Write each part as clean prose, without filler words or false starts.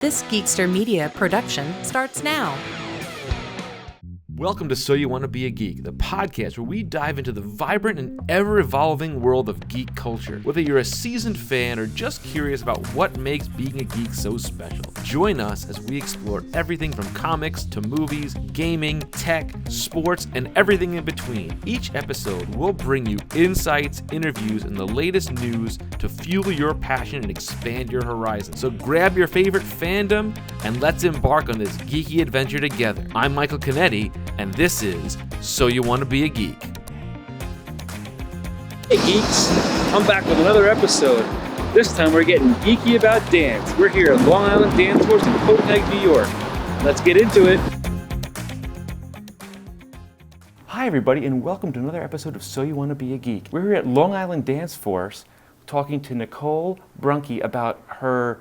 This Geekster Media production starts now. Welcome to So You Want to Be a Geek, the podcast where we dive into the vibrant and ever-evolving world of geek culture. Whether you're a seasoned fan or just curious about what makes being a geek so special, join us as we explore everything from comics to movies, gaming, tech, sports, and everything in between. Each episode will bring you insights, interviews, and the latest news to fuel your passion and expand your horizons. So grab your favorite fandom and let's embark on this geeky adventure together. I'm Michael Canetti, and this is So You Want to Be a Geek. Hey geeks, I'm back with another episode. This time we're getting geeky about dance. We're here at Long Island Dance Force in Copiague, New York. Let's get into it. Hi everybody, and welcome to another episode of So You Want to Be a Geek. We're here at Long Island Dance Force talking to Nicole Bruhnke about her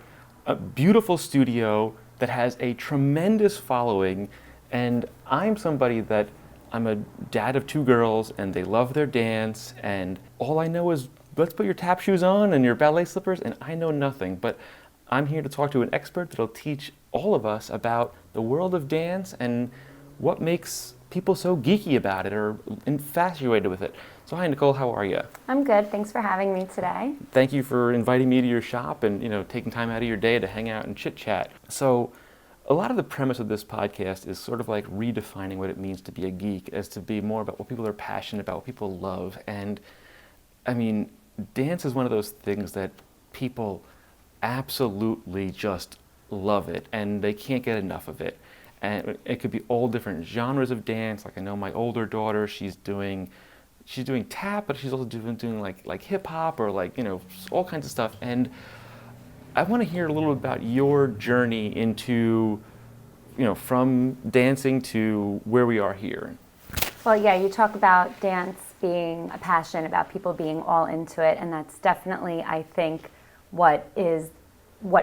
beautiful studio that has a tremendous following. And I'm somebody that I'm a dad of two girls and they love their dance, and all I know is let's put your tap shoes on and your ballet slippers, and I know nothing. But I'm here to talk to an expert that'll teach all of us about the world of dance and what makes people so geeky about it or infatuated with it. So hi Nicole, how are you? I'm good, thanks for having me today. Thank you for inviting me to your shop and taking time out of your day to hang out and chit chat. So a lot of the premise of this podcast is sort of like redefining what it means to be a geek, as to be more about what people are passionate about, what people love. And I mean, dance is one of those things that people absolutely just love it and they can't get enough of it. And it could be all different genres of dance. Like I know my older daughter, she's doing tap, but she's also doing like hip hop or all kinds of stuff. And I want to hear a little bit about your journey into, from dancing to where we are here. Well, yeah, you talk about dance being a passion, about people being all into it, and that's definitely, I think, what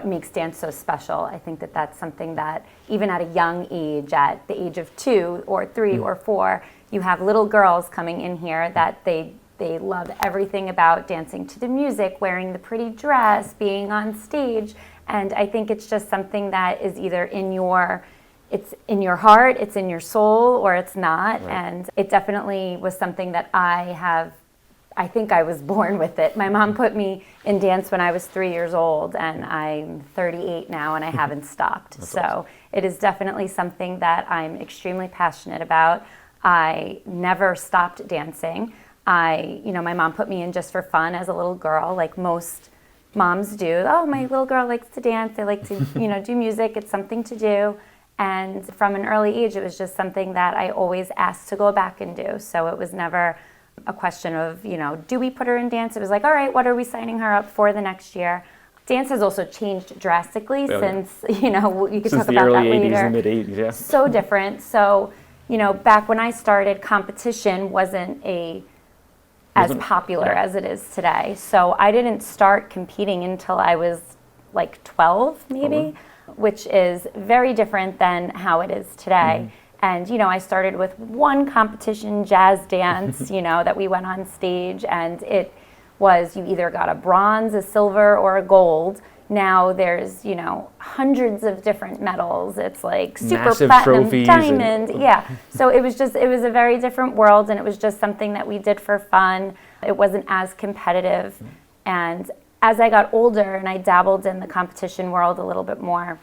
makes dance so special. I think that that's something that even at a young age, at the age of 2 or 3 or 4, you have little girls coming in here that they love everything about dancing to the music, wearing the pretty dress, being on stage. And I think it's just something that is either it's in your heart, it's in your soul, or it's not. Right. And it definitely was something that I think I was born with it. My mom put me in dance when I was 3 years old, and I'm 38 now and I haven't stopped. So awesome. It is definitely something that I'm extremely passionate about. I never stopped dancing. My mom put me in just for fun as a little girl, like most moms do. Oh, my little girl likes to dance. They like to, do music. It's something to do. And from an early age, it was just something that I always asked to go back and do. So it was never a question of, do we put her in dance? It was like, all right, what are we signing her up for the next year? Dance has also changed drastically since, you could talk about that later. Since the early 80s and mid-80s, yeah. So different. So, back when I started, competition wasn't as popular as it is today. So I didn't start competing until I was like 12 maybe, which is very different than how it is today. And, I started with one competition, jazz dance, that we went on stage, and it was you either got a bronze, a silver, or a gold. Now there's, hundreds of different medals. It's like super massive platinum, trophies diamond. Yeah. So it was a very different world, and it was just something that we did for fun. It wasn't as competitive. And as I got older and I dabbled in the competition world a little bit more,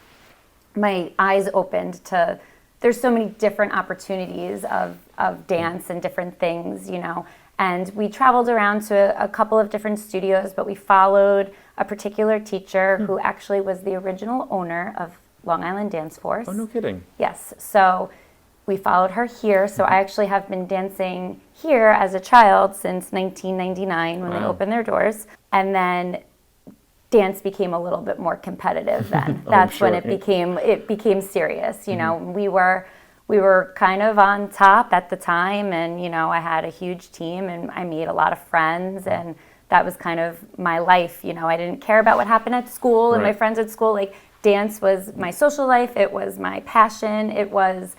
my eyes opened to there's so many different opportunities of dance and different things, And we traveled around to a couple of different studios, but we followed a particular teacher who actually was the original owner of Long Island Dance Force. Oh, no kidding. Yes. So we followed her here. So I actually have been dancing here as a child since 1999 when they opened their doors. And then dance became a little bit more competitive then. That's when it became serious. We were kind of on top at the time, and I had a huge team and I made a lot of friends, and that was kind of my life. I didn't care about what happened at school and my friends at school. Like, dance was my social life, it was my passion, it was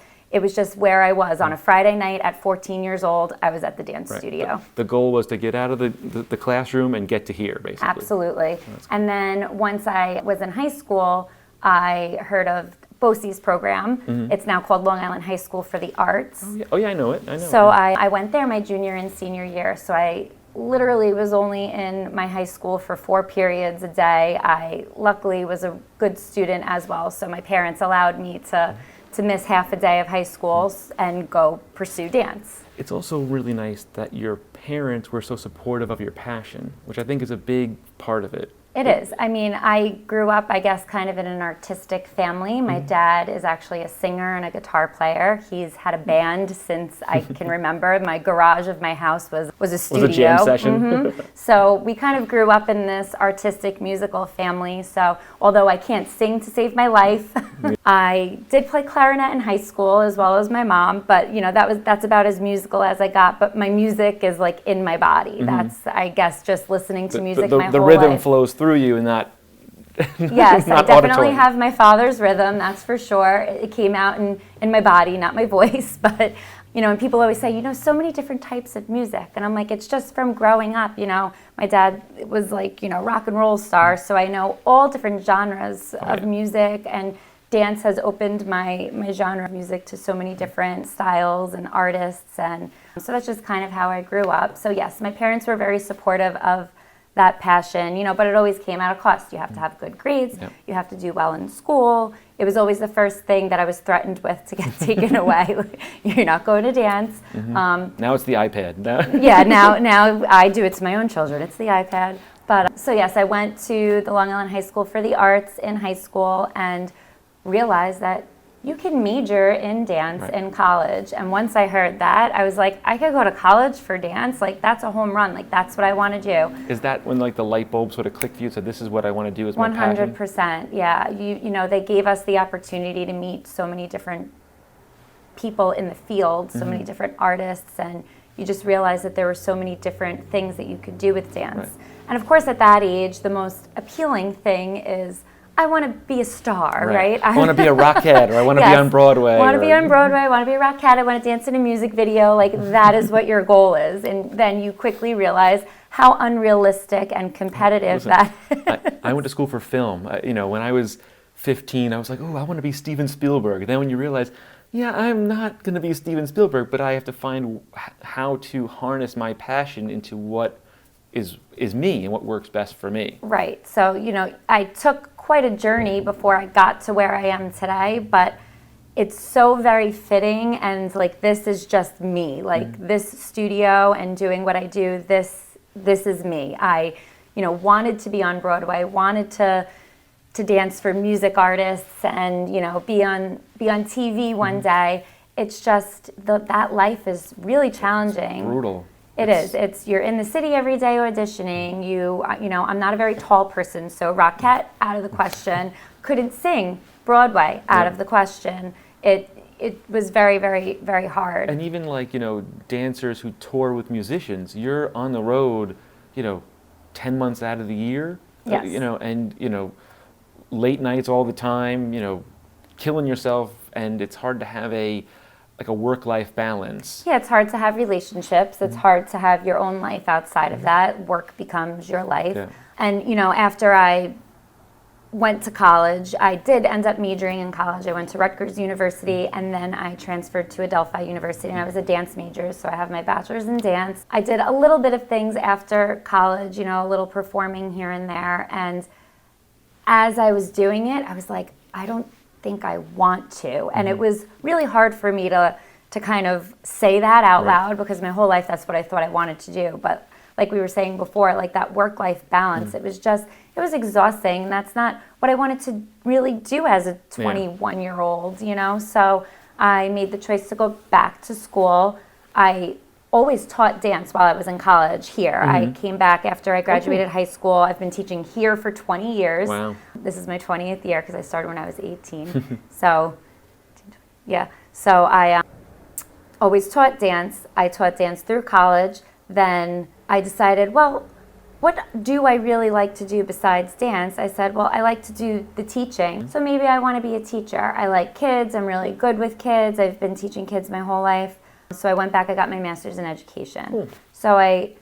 just where I was. On a Friday night at 14 years old, I was at the dance studio. The goal was to get out of the classroom and get to here, basically. Absolutely. And then once I was in high school, I heard of BOCES program. It's now called Long Island High School for the Arts. Oh yeah, I know it. So I went there my junior and senior year. So I literally was only in my high school for 4 periods a day. I luckily was a good student as well. So my parents allowed me to miss half a day of high school and go pursue dance. It's also really nice that your parents were so supportive of your passion, which I think is a big part of it. It is. I mean, I grew up, I guess, kind of in an artistic family. My dad is actually a singer and a guitar player. He's had a band since I can remember. My garage of my house was a studio. Was a jam session. So we kind of grew up in this artistic musical family. So although I can't sing to save my life, I did play clarinet in high school as well as my mom. But you know, that's about as musical as I got. But my music is like in my body. That's, I guess, just listening to music my whole life. The rhythm flows through you and not yes, not I definitely auditory. have my father's rhythm, that's for sure. It came out in my body, not my voice. But, you know, and people always say, you know, so many different types of music. And I'm like, it's just from growing up, you know. My dad was like, you know, rock and roll star. So I know all different genres of music. And dance has opened my genre of music to so many different styles and artists. And so that's just kind of how I grew up. So yes, my parents were very supportive of that passion, you know, but it always came at a cost. You have to have good grades. You have to do well in school. It was always the first thing that I was threatened with to get taken away. You're not going to dance. Now it's the iPad. Now I do it to my own children. It's the iPad. But so yes, I went to the Long Island High School for the Arts in high school and realized that you can major in dance in college. And once I heard that, I was like, I could go to college for dance. Like, that's a home run. Like, that's what I want to do. Is that when like the light bulb sort of clicked for you? So this is what I want to do as my passion? 100%. Yeah. You know, they gave us the opportunity to meet so many different people in the field, so many different artists, and you just realize that there were so many different things that you could do with dance. And of course, at that age, the most appealing thing is, I want to be a star, right? I want to be a rockette, or I want to be on Broadway. I want to be on Broadway, I want to be a rockette, I want to dance in a music video. Like, that is what your goal is. And then you quickly realize how unrealistic and competitive that is. I went to school for film. You know, when I was 15, I was like, oh, I want to be Steven Spielberg. And then when you realize, yeah, I'm not going to be Steven Spielberg, but I have to find how to harness my passion into what is me and what works best for me. Right. So, you know, I took quite a journey before I got to where I am today, but it's so very fitting, and like, this is just me. Like, this studio and doing what I do, this is me. I, you know, wanted to be on Broadway, wanted to dance for music artists and, you know, be on TV one day. It's just that life is really challenging. Brutal. It is. It's you're in the city every day auditioning. You know, I'm not a very tall person, so rockette out of the question. Couldn't sing Broadway out of the question. It was very, very, very hard. And even like, you know, dancers who tour with musicians, you're on the road, you know, 10 months out of the year. Yes. You know, and you know, late nights all the time. You know, killing yourself, and it's hard to have a work-life balance. Yeah, it's hard to have relationships. It's hard to have your own life outside of that. Work becomes your life. Yeah. And, you know, after I went to college, I did end up majoring in college. I went to Rutgers University, and then I transferred to Adelphi University, and I was a dance major, so I have my bachelor's in dance. I did a little bit of things after college, you know, a little performing here and there, and as I was doing it, I was like, I don't think I want to. And it was really hard for me to kind of say that out loud, because my whole life that's what I thought I wanted to do. But like we were saying before, like that work-life balance, it was exhausting. And that's not what I wanted to really do as a 21-year-old, you know? So I made the choice to go back to school. I always taught dance while I was in college here. I came back after I graduated high school. I've been teaching here for 20 years. Wow. This is my 20th year because I started when I was 18. So, yeah. So I always taught dance. I taught dance through college. Then I decided, well, what do I really like to do besides dance? I said, well, I like to do the teaching. So maybe I want to be a teacher. I like kids. I'm really good with kids. I've been teaching kids my whole life. So I went back, I got my master's in education. So I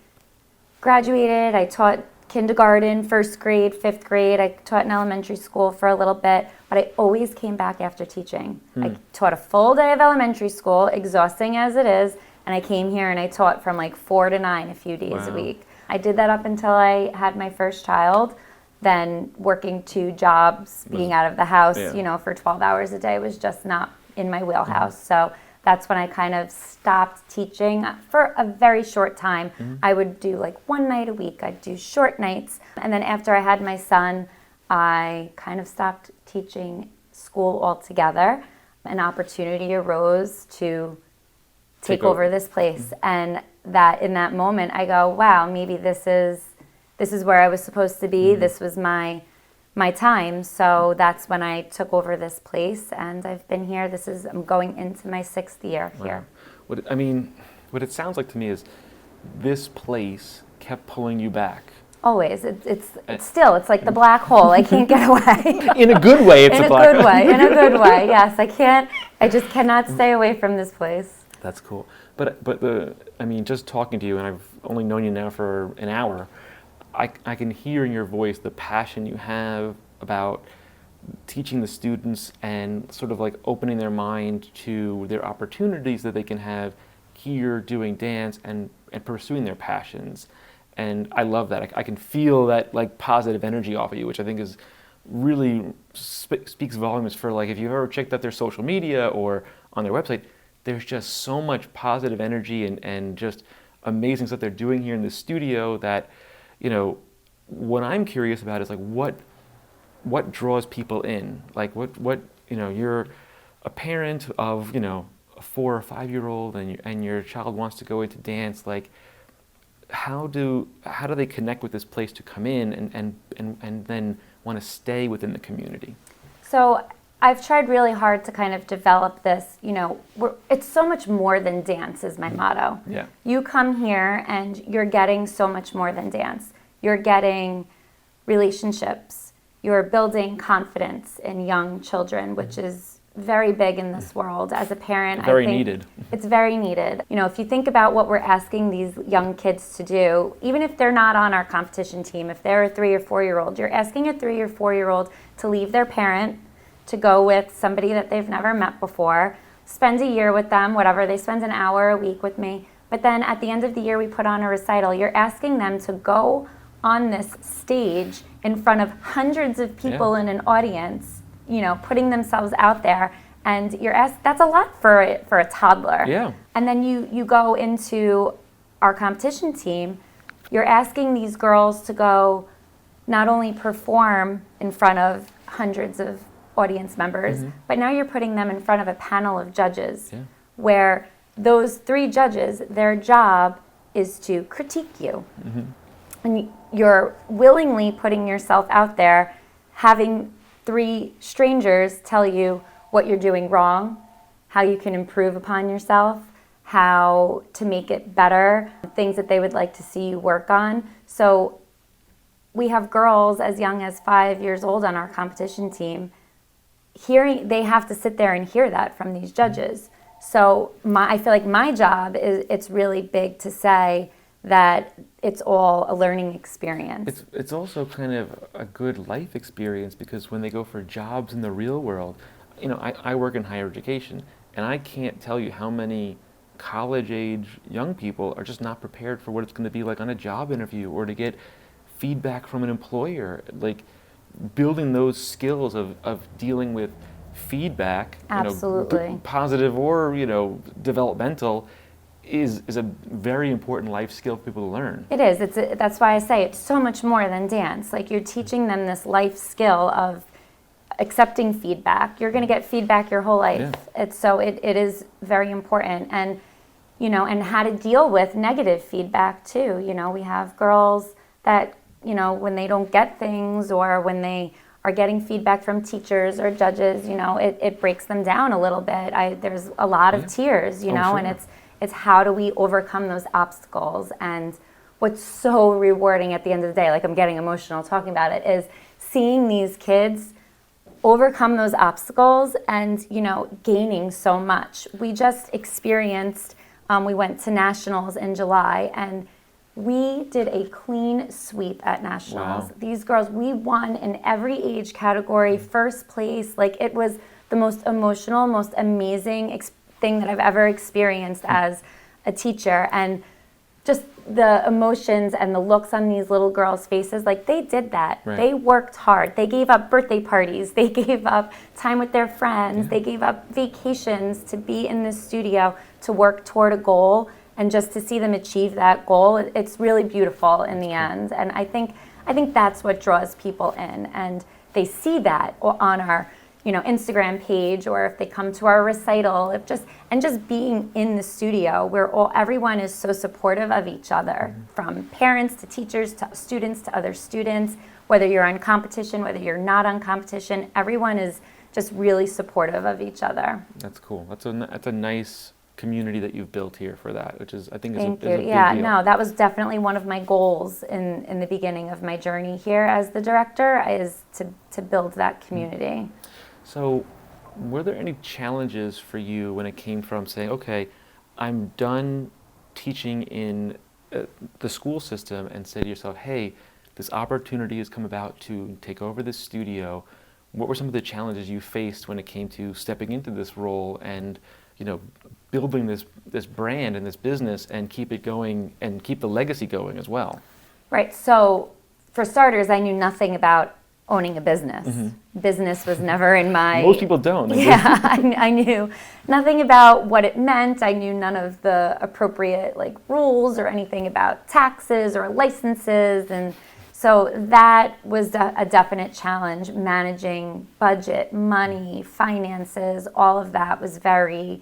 graduated, I taught kindergarten, first grade, fifth grade. I taught in elementary school for a little bit, but I always came back after teaching. I taught a full day of elementary school, exhausting as it is, and I came here and I taught from like 4 to 9 a few days a week. I did that up until I had my first child. Then working 2 jobs, being out of the house, for 12 hours a day was just not in my wheelhouse. So that's when I kind of stopped teaching for a very short time. I would do like 1 night a week. I'd do short nights. And then after I had my son, I kind of stopped teaching school altogether. An opportunity arose to take over this place. And that in that moment, I go, wow, maybe this is where I was supposed to be. This was my time. So that's when I took over this place, and I've been here. I'm going into my 6th year here. What it sounds like to me is this place kept pulling you back. Always. It's like the black hole. I can't get away. In a good way, it's a black hole. In a good way, yes. I just cannot stay away from this place. That's cool. But just talking to you, and I've only known you now for an hour, I can hear in your voice the passion you have about teaching the students and sort of like opening their mind to their opportunities that they can have here doing dance and pursuing their passions. And I love that. I can feel that like positive energy off of you, which I think is really speaks volumes for like if you've ever checked out their social media or on their website, there's just so much positive energy and just amazing stuff they're doing here in the studio that, what I'm curious about is like what draws people in? Like what you're a parent of, a 4 or 5 year old and your child wants to go into dance. Like how do they connect with this place to come in and then want to stay within the community? So I've tried really hard to kind of develop this, it's so much more than dance is my motto. Yeah. You come here and you're getting so much more than dance. You're getting relationships. You're building confidence in young children, which is very big in this world. As a parent, I think needed. It's very needed. If you think about what we're asking these young kids to do, even if they're not on our competition team, if they're a 3 or 4 year old, you're asking a 3 or 4 year old to leave their parent, to go with somebody that they've never met before, spend a year with them, whatever, they spend an hour a week with me, but then at the end of the year we put on a recital. You're asking them to go on this stage in front of hundreds of people in an audience, putting themselves out there, and that's a lot for a toddler. Yeah. And then you go into our competition team, you're asking these girls to go not only perform in front of hundreds of audience members, but now you're putting them in front of a panel of judges where those 3 judges, their job is to critique you. And you're willingly putting yourself out there, having 3 strangers tell you what you're doing wrong, how you can improve upon yourself, how to make it better, things that they would like to see you work on. So we have girls as young as 5 years old on our competition team. They have to sit there and hear that from these judges. So I feel like my job it's really big to say that it's all a learning experience. It's also kind of a good life experience because when they go for jobs in the real world, I work in higher education, and I can't tell you how many college-age young people are just not prepared for what it's going to be like on a job interview or to get feedback from an employer. Like building those skills of dealing with feedback, Absolutely. Positive or developmental, is a very important life skill for people to learn. It is. That's why I say it's so much more than dance. Like you're teaching them this life skill of accepting feedback. You're going to get feedback your whole life. Yeah. It is very important, and and how to deal with negative feedback too. We have girls that when they don't get things or when they are getting feedback from teachers or judges, it breaks them down a little bit. There's a lot of tears, sure. And it's how do we overcome those obstacles. And what's so rewarding at the end of the day, like I'm getting emotional talking about it, is seeing these kids overcome those obstacles and, gaining so much. We just experienced, we went to nationals in July, and We did a clean sweep at nationals. Wow. These girls, we won in every age category, first place. Like, it was the most emotional, most amazing thing that I've ever experienced as a teacher. And just the emotions and the looks on these little girls' faces, like, they did that. Right. They worked hard. They gave up birthday parties. They gave up time with their friends. They gave up vacations to be in the studio to work toward a goal. And just to see them achieve that goal, it's really beautiful in the end. And I think that's what draws people in. And they see that on our Instagram page, or if they come to our recital, just being in the studio where everyone is so supportive of each other, from parents to teachers to students to other students, whether you're on competition, whether you're not on competition, everyone is just really supportive of each other. That's cool. That's a nice community that you've built here for that, which is, I think, is a Thank big you. deal. Yeah, no, that was definitely one of my goals in the beginning of my journey here as the director, is to build that community. So, were there any challenges for you when it came from saying, okay, I'm done teaching in the school system, and say to yourself, hey, this opportunity has come about to take over this studio? What were some of the challenges you faced when it came to stepping into this role and, building this brand and this business and keep it going and keep the legacy going as well? Right. So, for starters, I knew nothing about owning a business. Business was never in my... Most people don't. Yeah, I knew nothing about what it meant. I knew none of the appropriate rules or anything about taxes or licenses. And so that was a definite challenge. Managing budget, money, finances, all of that was very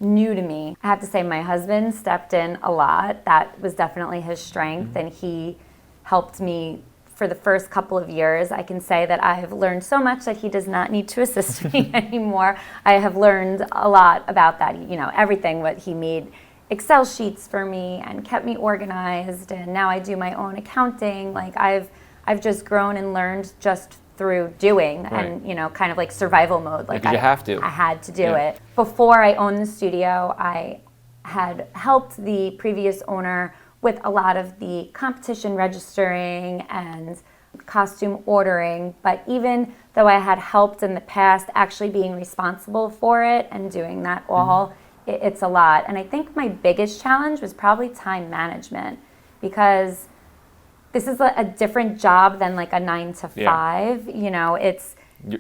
new to me. I have to say my husband stepped in a lot. That was definitely his strength, and he helped me for the first couple of years. I can say that I have learned so much that he does not need to assist me anymore. I have learned a lot about that. Everything, what he made Excel sheets for me and kept me organized, and now I do my own accounting. I've just grown and learned just through doing, and kind of like survival mode. You have to. I had to do it. Before I owned the studio, I had helped the previous owner with a lot of the competition registering and costume ordering, but even though I had helped in the past, actually being responsible for it and doing that all, it's a lot. And I think my biggest challenge was probably time management, because this is a different job than a 9 to 5. It's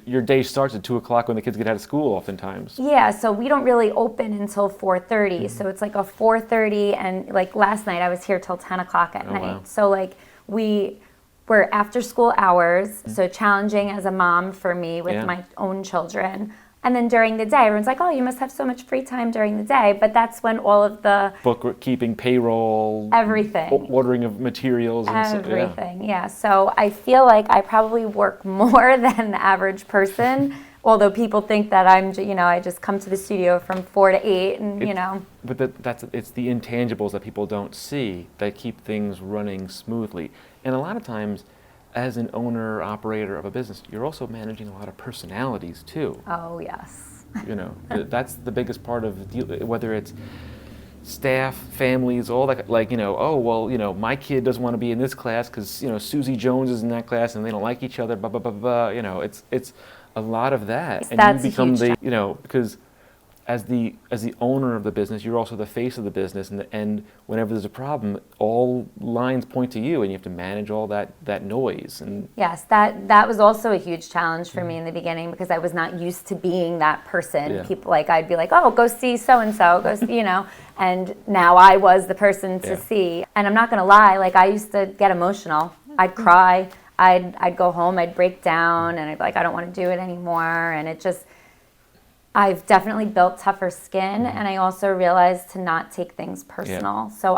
your day starts at 2 o'clock when the kids get out of school oftentimes. Yeah, so we don't really open until 4:30. So it's a 4:30, and last night I was here till 10 o'clock at night. Wow. So we were after school hours, so challenging as a mom for me with my own children. And then during the day, everyone's like, oh, you must have so much free time during the day. But that's when all of the... bookkeeping, payroll... everything. Ordering of materials. And everything, yeah. So I feel like I probably work more than the average person, although people think that I just come to the studio from 4 to 8 and, But it's the intangibles that people don't see that keep things running smoothly. And a lot of times, as an owner, operator of a business, you're also managing a lot of personalities too. Oh, yes. That's the biggest part of whether it's staff, families, all that, my kid doesn't want to be in this class because, Susie Jones is in that class and they don't like each other, blah, blah, blah, blah, it's a lot of that. And that's you become the, because as the owner of the business, you're also the face of the business, and whenever there's a problem, all lines point to you, and you have to manage all that noise. And yes, that was also a huge challenge for me in the beginning, because I was not used to being that person. Yeah. People I'd be like, oh, go see so and so, go see, and now I was the person to see. And I'm not gonna lie, I used to get emotional. I'd cry. I'd go home. I'd break down, and I'd be like, I don't want to do it anymore. And it just. I've definitely built tougher skin, and I also realized to not take things personal. Yeah. So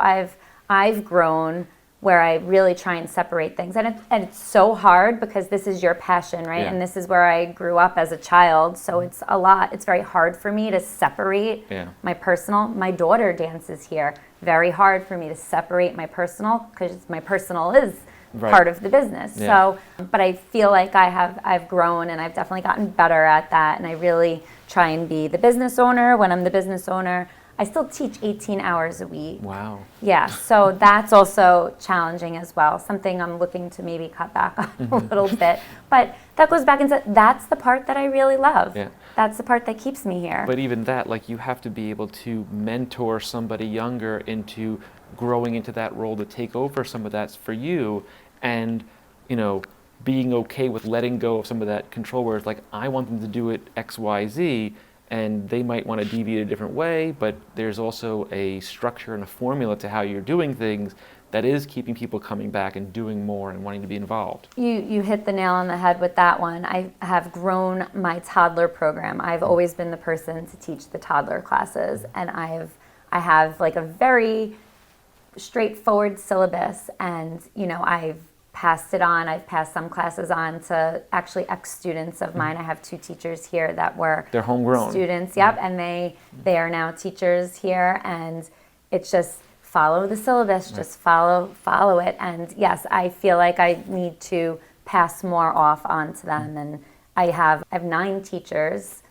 I've grown where I really try and separate things, and it's so hard because this is your passion, right? Yeah. And this is where I grew up as a child. So it's a lot. It's very hard for me to separate my personal. My daughter dances here. Very hard for me to separate my personal, because my personal is part of the business. Yeah. So, but I feel like I've grown, and I've definitely gotten better at that, and I really try and be the business owner when I'm the business owner. I still teach 18 hours a week. Wow. Yeah, so that's also challenging as well. Something I'm looking to maybe cut back on a little bit. But that goes back into, that's the part that I really love. Yeah. That's the part that keeps me here. But even that, like, you have to be able to mentor somebody younger into growing into that role to take over some of that for you, and, you know, being okay with letting go of some of that control where it's like, I want them to do it X, Y, Z, and they might want to deviate a different way, but there's also a structure and a formula to how you're doing things that is keeping people coming back and doing more and wanting to be involved. You hit the nail on the head with that one. I have grown my toddler program. I've always been the person to teach the toddler classes, and I have like a very straightforward syllabus, and you know, I've passed it on. I've passed some classes on to actually ex-students of mine. I have 2 teachers here that were They're homegrown students. Yep, and they are now teachers here, and it's just follow the syllabus, just follow it. And yes, I feel like I need to pass more off onto them, and I have 9 teachers.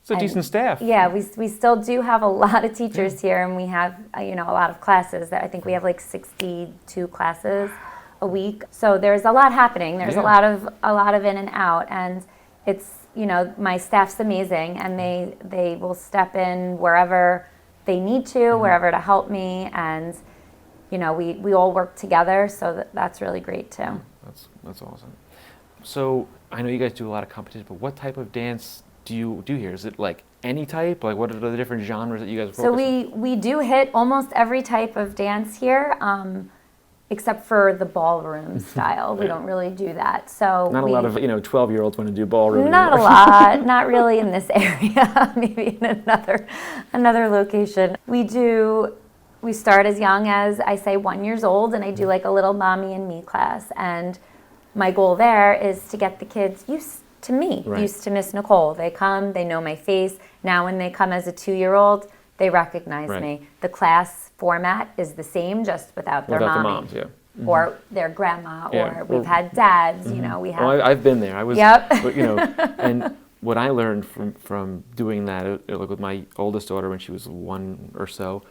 It's a decent staff. Yeah, we still do have a lot of teachers here, and we have you know, a lot of classes. That I think we have like 62 classes a week. So there's a lot happening. There's a lot of in and out, and it's, you know, my staff's amazing, and they will step in wherever they need to, wherever to help me, and you know, we all work together, so that's really great too. That's awesome. So I know you guys do a lot of competition, but what type of dance do you do here? Is it like any type? Like, what are the different genres that you guys focus on? So we do hit almost every type of dance here, except for the ballroom style. We don't really do that. So not a lot of 12-years want to do ballroom. Not anymore. a lot. Not really in this area. Maybe in another location. We start as young as, I say, 1 year old, and I do like a little mommy and me class. And my goal there is to get the kids used to me, used to Miss Nicole. They come, they know my face. Now when they come as a 2-year-old, they recognize me. The class format is the same, just without their mommy. The moms, yeah. Mm-hmm. Or their grandma, or we've had dads, you know, we have. Well, I've been there. I was, Yep. you know, and what I learned from doing that, like with my oldest daughter when she was 1 or so,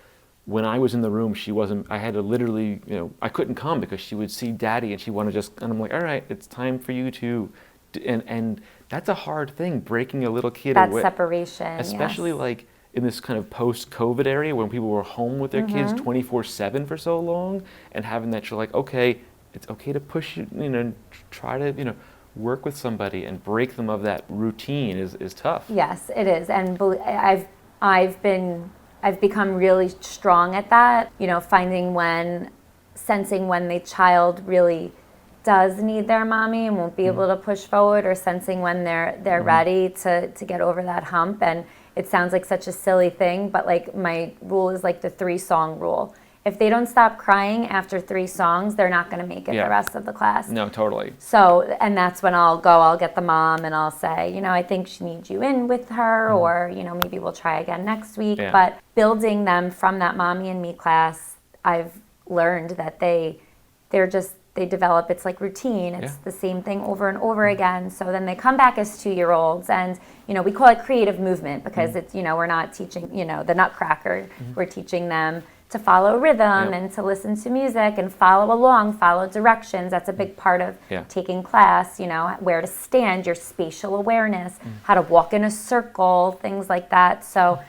when I was in the room, she wasn't, I had to literally, you know, I couldn't come because she would see daddy and she wanted to just, and I'm like, all right, it's time for you to, and that's a hard thing, breaking a little kid that away. Separation, especially yes. like in this kind of post-COVID area when people were home with their kids 24/7 for so long, and having that you're like, okay, it's okay to push, you know, try to, you know, work with somebody and break them of that routine is tough. Yes, it is, and I've become really strong at that. You know, sensing when the child really does need their mommy and won't be able to push forward, or sensing when they're ready to get over that hump. And it sounds like such a silly thing, but like my rule is like the 3-song rule. If they don't stop crying after 3 songs, they're not going to make it the rest of the class. No, totally. So, and that's when I'll get the mom and I'll say, you know, I think she needs you in with her, or, you know, maybe we'll try again next week. Yeah. But building them from that mommy and me class, I've learned that they develop, it's like routine. It's the same thing over and over again. So then they come back as 2-year-olds, and, you know, we call it creative movement because it's, you know, we're not teaching, you know, the Nutcracker. We're teaching them to follow rhythm and to listen to music and follow along, follow directions. That's a big part of taking class, you know, where to stand, your spatial awareness, how to walk in a circle, things like that. So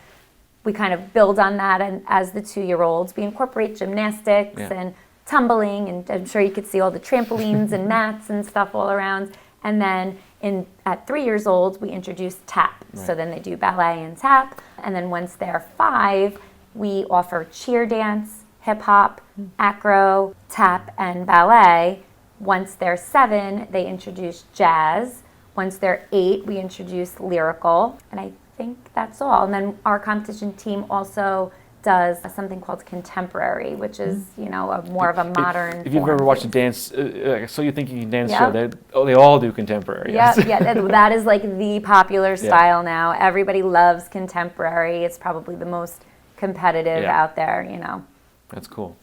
we kind of build on that, and as the 2-year-olds, we incorporate gymnastics and tumbling, and I'm sure you could see all the trampolines and mats and stuff all around. And then at 3 years old, we introduce tap. So then they do ballet and tap. And then once they're 5, we offer cheer dance, hip hop, acro, tap, and ballet. Once they're 7, they introduce jazz. Once they're 8, we introduce lyrical. And I think that's all. And then our competition team also does something called contemporary, which is, you know, more of a modern. If you've ever watched a dance, So You Think You Can Dance show, they all do contemporary. Yeah, that is like the popular style now. Everybody loves contemporary. It's probably the most competitive out there, you know. That's cool.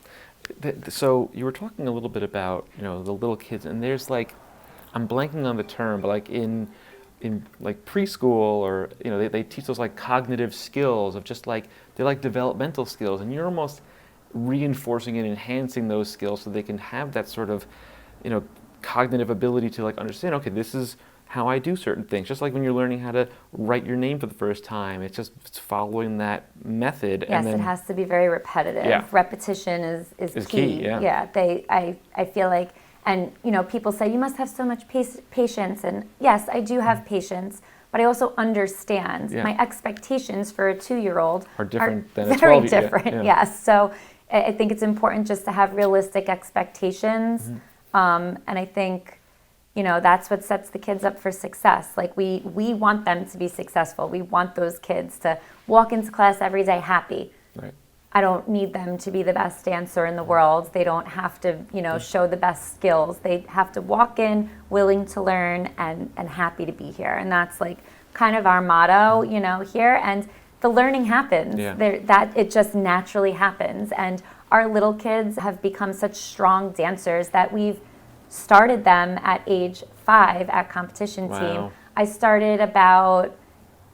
So you were talking a little bit about, you know, the little kids, and there's like, I'm blanking on the term, but like in in like preschool, or they teach those like cognitive skills of just like they're like developmental skills, and you're almost reinforcing and enhancing those skills so they can have that sort of cognitive ability to like understand, okay, this is how I do certain things. Just like when you're learning how to write your name for the first time, it's following that method. Yes, and then, it has to be very repetitive. Yeah. Repetition is key. Yeah. I feel like, and people say you must have so much patience, and yes, I do have patience, but I also understand my expectations for a 2-year-old are different than a 12-year-old. very different. Yeah. Yes, so I think it's important just to have realistic expectations, and I think that's what sets the kids up for success. Like we want them to be successful. We want those kids to walk into class every day happy. Right. I don't need them to be the best dancer in the world. They don't have to, show the best skills. They have to walk in willing to learn and happy to be here. And that's like kind of our motto, here. And the learning happens. Yeah. That it just naturally happens. And our little kids have become such strong dancers that we've started them at age 5 at competition team. I started about,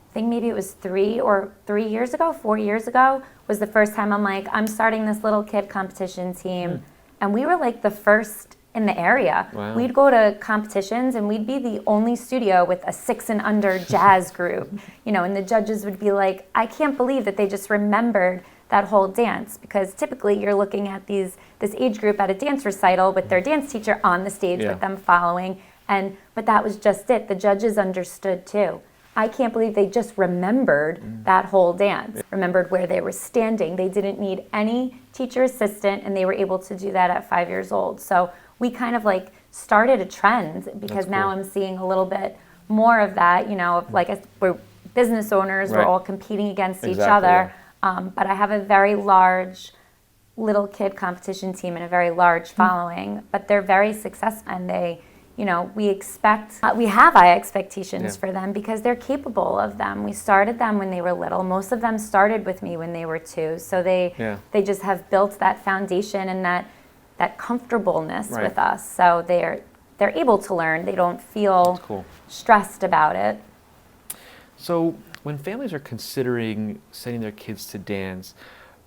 I think maybe it was 4 years ago, was the first time I'm like, I'm starting this little kid competition team. And we were like the first in the area. Wow. We'd go to competitions and we'd be the only studio with a 6 and under jazz group, and the judges would be like, I can't believe that they just remembered that whole dance, because typically you're looking at this age group at a dance recital with their dance teacher on the stage with them following, but that was just it. The judges understood too. I can't believe they just remembered that whole dance, remembered where they were standing. They didn't need any teacher assistant, and they were able to do that at 5 years old. So we kind of like started a trend, because now I'm seeing a little bit more of that, we're business owners, we're all competing against each other. But I have a very large little kid competition team and a very large following, but they're very successful, and they, we have high expectations for them because they're capable of them. We started them when they were little. Most of them started with me when they were 2, so they just have built that foundation and that comfortableness with us. So they're able to learn. They don't feel stressed about it. So when families are considering sending their kids to dance,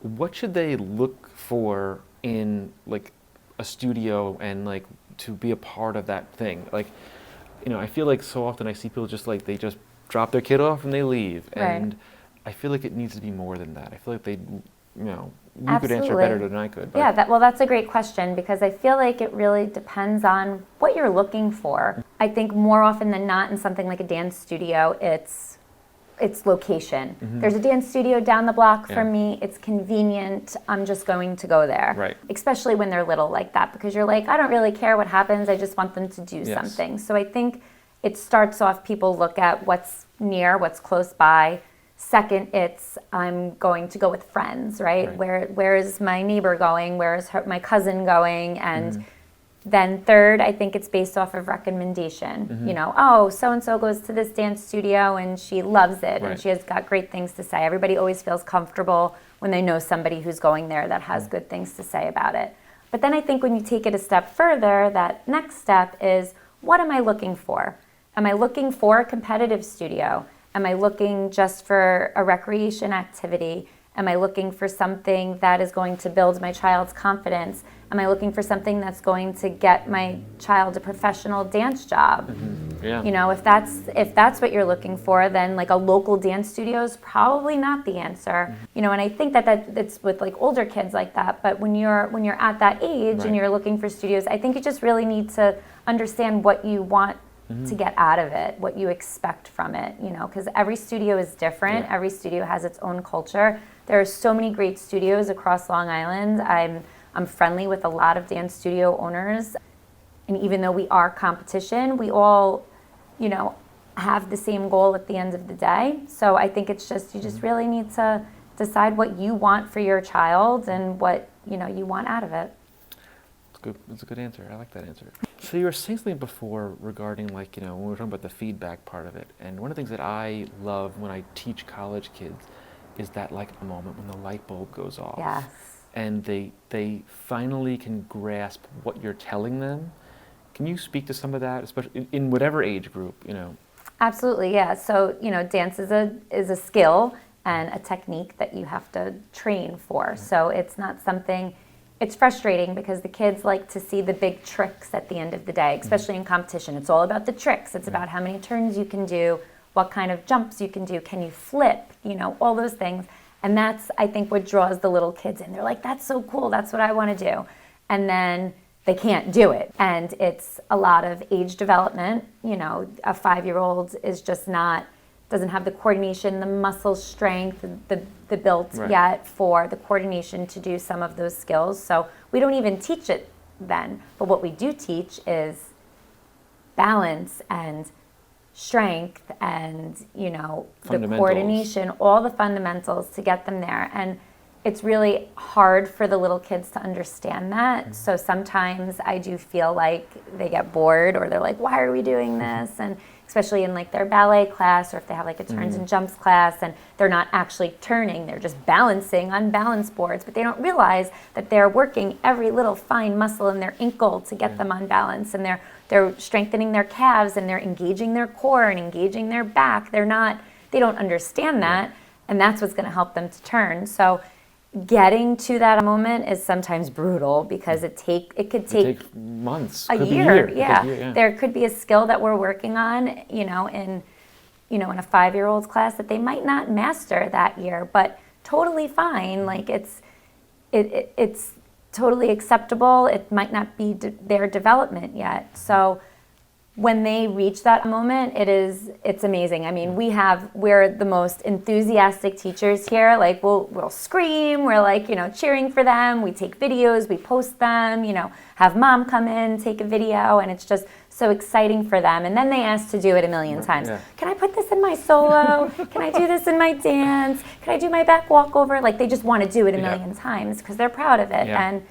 what should they look for in like a studio and like to be a part of that thing? Like, I feel like so often I see people just like they just drop their kid off and they leave, and I feel like it needs to be more than that. I feel like you could answer better than I could. But. Yeah, that's a great question, because I feel like it really depends on what you're looking for. I think more often than not in something like a dance studio, it's location. There's a dance studio down the block from me. It's convenient. I'm just going to go there. Right. Especially when they're little like that, because you're like, I don't really care what happens. I just want them to do something. So I think it starts off, people look at what's near, what's close by. Second, it's I'm going to go with friends, right? Where is my neighbor going? Where is my cousin going? And then third, I think it's based off of recommendation. So-and-so goes to this dance studio and she loves it and she has got great things to say. Everybody always feels comfortable when they know somebody who's going there that has good things to say about it. But then I think when you take it a step further, that next step is, what am I looking for? Am I looking for a competitive studio? Am I looking just for a recreation activity? Am I looking for something that is going to build my child's confidence? Am I looking for something that's going to get my child a professional dance job? If that's what you're looking for, then like a local dance studio is probably not the answer. And I think that it's with like older kids like that. But when you're at that age and you're looking for studios, I think you just really need to understand what you want to get out of it, what you expect from it, because every studio is different. Every studio has its own culture. There are so many great studios across Long Island. I'm friendly with a lot of dance studio owners, and even though we are competition, we all, have the same goal at the end of the day. So I think it's just, you just really need to decide what you want for your child and what, you want out of it. That's a good answer. I like that answer. So you were saying something before regarding when we were talking about the feedback part of it. And one of the things that I love when I teach college kids is that like a moment when the light bulb goes off. Yes. And they finally can grasp what you're telling them. Can you speak to some of that, especially in whatever age group, Absolutely, yeah. So, dance is a skill and a technique that you have to train for. So it's not something, it's frustrating because the kids like to see the big tricks at the end of the day, especially in competition. It's all about the tricks. It's about how many turns you can do, what kind of jumps you can do, can you flip, all those things. And that's, I think, what draws the little kids in. They're like, that's so cool, that's what I want to do. And then they can't do it. And it's a lot of age development. A 5-year-old is just doesn't have the coordination, the muscle strength, the built yet for the coordination to do some of those skills. So we don't even teach it then. But what we do teach is balance and strength and, the coordination, all the fundamentals to get them there. And it's really hard for the little kids to understand that. Mm-hmm. So sometimes I do feel like they get bored or they're like, why are we doing this? And especially in like their ballet class or if they have like a turns and jumps class and they're not actually turning, they're just balancing on balance boards, but they don't realize that they're working every little fine muscle in their ankle to get them on balance, and they're strengthening their calves and they're engaging their core and engaging their back. They don't understand that, and that's what's going to help them to turn. So getting to that moment is sometimes brutal because it could take months, a year. Yeah. There could be a skill that we're working on, in a 5-year-old's class that they might not master that year, but totally fine. Like it's totally acceptable. It might not be their development yet. So when they reach that moment, it's amazing. I mean, we're the most enthusiastic teachers here. Like we'll scream, we're like, cheering for them. We take videos, we post them, have mom come in, take a video, and it's just so exciting for them. And then they ask to do it a million times. Yeah. Can I put this in my solo? Can I do this in my dance? Can I do my back walkover? Like they just want to do it a million times because they're proud of it. Yeah. And,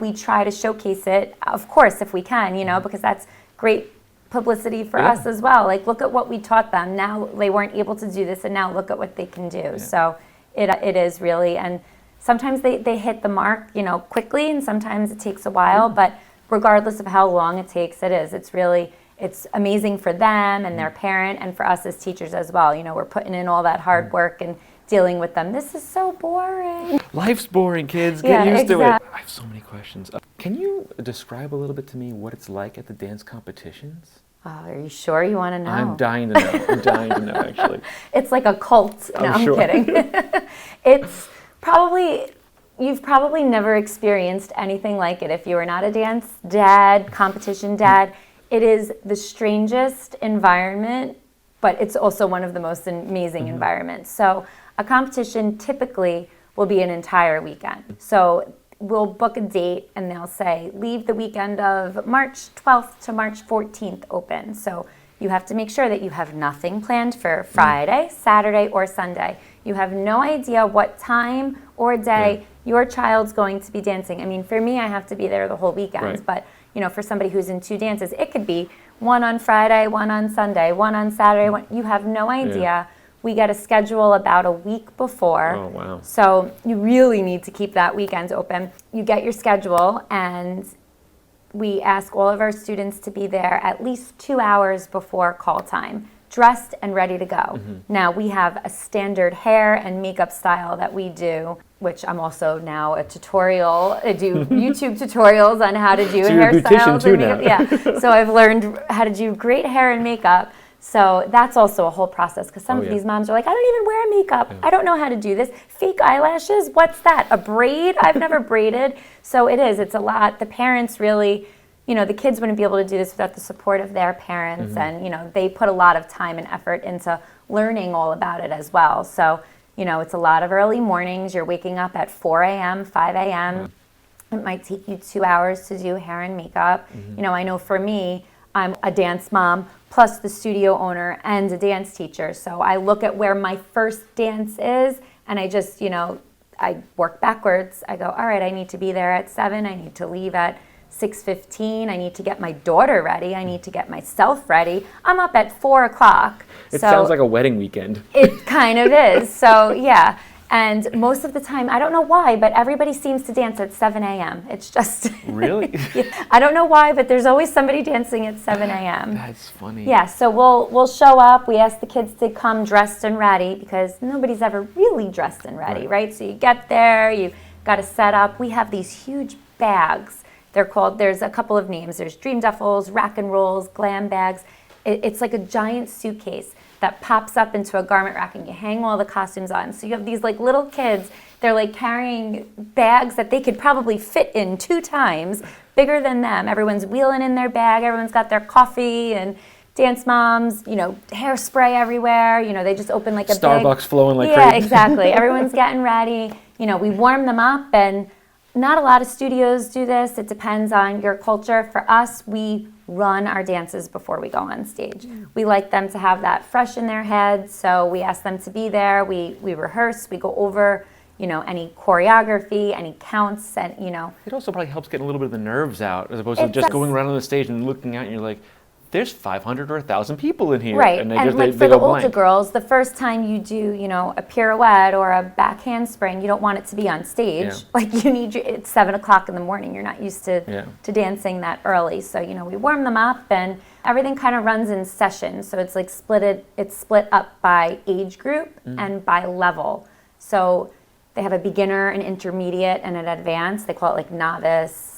we try to showcase it, of course, if we can, because that's great publicity for us as well. Like, look at what we taught them. Now they weren't able to do this, and now look at what they can do. Yeah. So it is really, and sometimes they hit the mark, quickly, and sometimes it takes a while, but regardless of how long it takes, it's amazing for them and their parent, and for us as teachers as well. We're putting in all that hard work and dealing with them. This is so boring. Life's boring, kids. Get used to it. I have so many questions. Can you describe a little bit to me what it's like at the dance competitions? Oh, are you sure you want to know? I'm dying to know. Actually. It's like a cult. No, I'm kidding. You've probably never experienced anything like it. If you are not a dance dad, competition dad, it is the strangest environment, but it's also one of the most amazing environments. So a competition typically will be an entire weekend. So we'll book a date and they'll say, leave the weekend of March 12th to March 14th open. So you have to make sure that you have nothing planned for Friday, Saturday, or Sunday. You have no idea what time or day your child's going to be dancing. I mean, for me, I have to be there the whole weekend, but for somebody who's in 2 dances, it could be one on Friday, one on Sunday, one on Saturday. You have no idea. Yeah. We get a schedule about a week before. Oh, wow. So you really need to keep that weekend open. You get your schedule, and we ask all of our students to be there at least 2 hours before call time, dressed and ready to go. Mm-hmm. Now, we have a standard hair and makeup style that we do, which I'm also now a tutorial. I do YouTube tutorials on how to do hairstyles and makeup. Yeah. So I've learned how to do great hair and makeup. So that's also a whole process, because some of these moms are like, I don't even wear makeup. Yeah. I don't know how to do this. Fake eyelashes? What's that? A braid? I've never braided. So it's a lot. The parents really, the kids wouldn't be able to do this without the support of their parents. And, they put a lot of time and effort into learning all about it as well. So, it's a lot of early mornings. You're waking up at 4 a.m., 5 a.m. It might take you 2 hours to do hair and makeup. I know for me, I'm a dance mom plus the studio owner and a dance teacher. So I look at where my first dance is, and I just, I work backwards. I go, all right, I need to be there at 7. I need to leave at 6:15. I need to get my daughter ready. I need to get myself ready. I'm up at 4 o'clock. It sounds like a wedding weekend. It kind of is. So, yeah. And most of the time, I don't know why, but everybody seems to dance at 7 a.m. It's just... Really? I don't know why, but there's always somebody dancing at 7 a.m. That's funny. Yeah, so we'll show up. We ask the kids to come dressed and ready because nobody's ever really dressed and ready, right? So you get there, you got to set up. We have these huge bags. They're called, there's a couple of names. There's dream duffels, rack and rolls, glam bags. It's like a giant suitcase that pops up into a garment rack and you hang all the costumes on. So you have these like little kids, they're like carrying bags that they could probably fit in 2 times, bigger than them. Everyone's wheeling in their bag, everyone's got their coffee and dance moms, hairspray everywhere, they just open like a Starbucks flowing like crazy. Yeah, exactly. Everyone's getting ready. We warm them up, and not a lot of studios do this. It depends on your culture. For us, we run our dances before we go on stage. We like them to have that fresh in their heads, so we ask them to be there. We rehearse, we go over, any choreography, any counts, and, It also probably helps getting a little bit of the nerves out, as opposed to just going around on the stage and looking out and you're like, there's 500 or 1,000 people in here. Right, and like they for go the older blank. girls, the first time you do, a pirouette or a back handspring, you don't want it to be on stage. Yeah. Like it's 7 o'clock in the morning. You're not used to dancing that early. So, we warm them up, and everything kind of runs in sessions. So it's like it's split up by age group and by level. So they have a beginner, an intermediate, and an advanced. They call it like novice.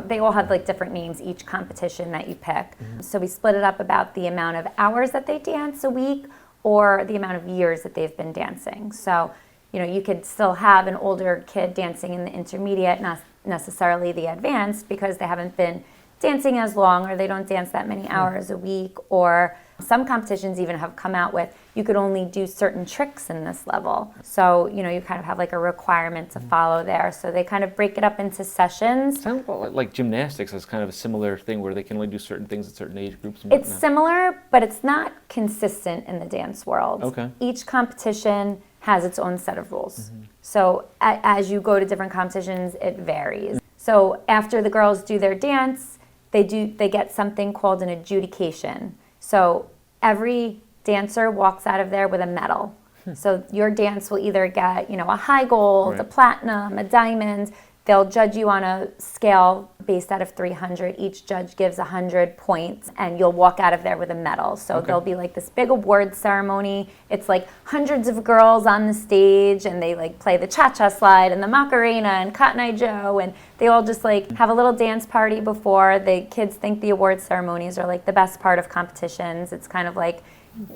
They all have like different names, each competition that you pick. So we split it up about the amount of hours that they dance a week or the amount of years that they've been dancing. So, you could still have an older kid dancing in the intermediate, not necessarily the advanced, because they haven't been dancing as long or they don't dance that many hours a week. Or some competitions even have come out with, you could only do certain tricks in this level. So, you kind of have like a requirement to follow there. So they kind of break it up into sessions. Sounds like gymnastics is kind of a similar thing where they can only do certain things at certain age groups and whatnot. It's similar, but it's not consistent in the dance world. Okay. Each competition has its own set of rules. So as you go to different competitions, it varies. So after the girls do their dance, they get something called an adjudication. So every dancer walks out of there with a medal. So your dance will either get, a high gold, a platinum, a diamond. They'll judge you on a scale based out of 300. Each judge gives 100 points, and you'll walk out of there with a medal. So there'll be like this big award ceremony. It's like hundreds of girls on the stage, and they like play the cha-cha slide and the Macarena and Cotton Eye Joe, and they all just like have a little dance party before. The kids think the award ceremonies are like the best part of competitions. It's kind of like,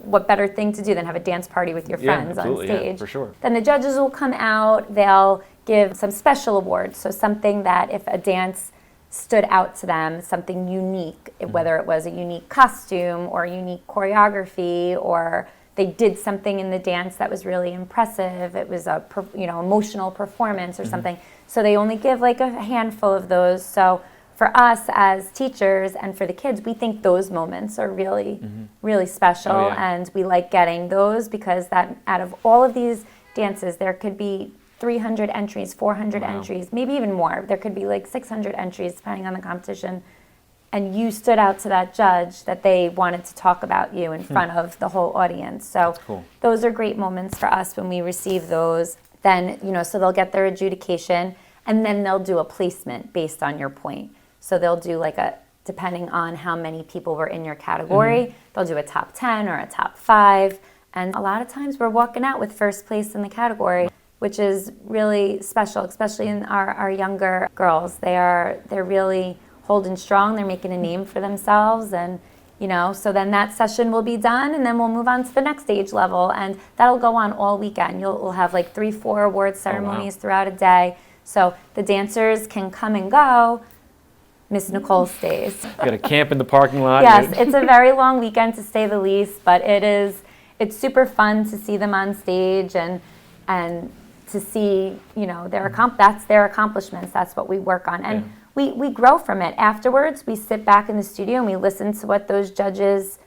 what better thing to do than have a dance party with your friends on stage? Yeah, for sure. Then the judges will come out. They'll give some special awards. So something that if a dance stood out to them, something unique, whether it was a unique costume or a unique choreography, or they did something in the dance that was really impressive. It was a emotional performance or something. So they only give like a handful of those. So for us as teachers and for the kids, we think those moments are really, really special. Oh, yeah. And we like getting those because that out of all of these dances, there could be 300 entries, 400 entries, maybe even more. There could be like 600 entries depending on the competition. And you stood out to that judge that they wanted to talk about you in front of the whole audience. So those are great moments for us when we receive those. Then, so they'll get their adjudication, and then they'll do a placement based on your point. So they'll do depending on how many people were in your category, they'll do a top 10 or a top 5. And a lot of times we're walking out with first place in the category, which is really special, especially in our younger girls. They're really holding strong. They're making a name for themselves. And, so then that session will be done, and then we'll move on to the next age level. And that'll go on all weekend. We'll have like 3-4 award ceremonies throughout a day. So the dancers can come and go. Miss Nicole stays. You got to camp in the parking lot. Yes, it's a very long weekend to say the least, but it's super fun to see them on stage and to see, that's their accomplishments. That's what we work on. And we grow from it. Afterwards, we sit back in the studio and we listen to what those judges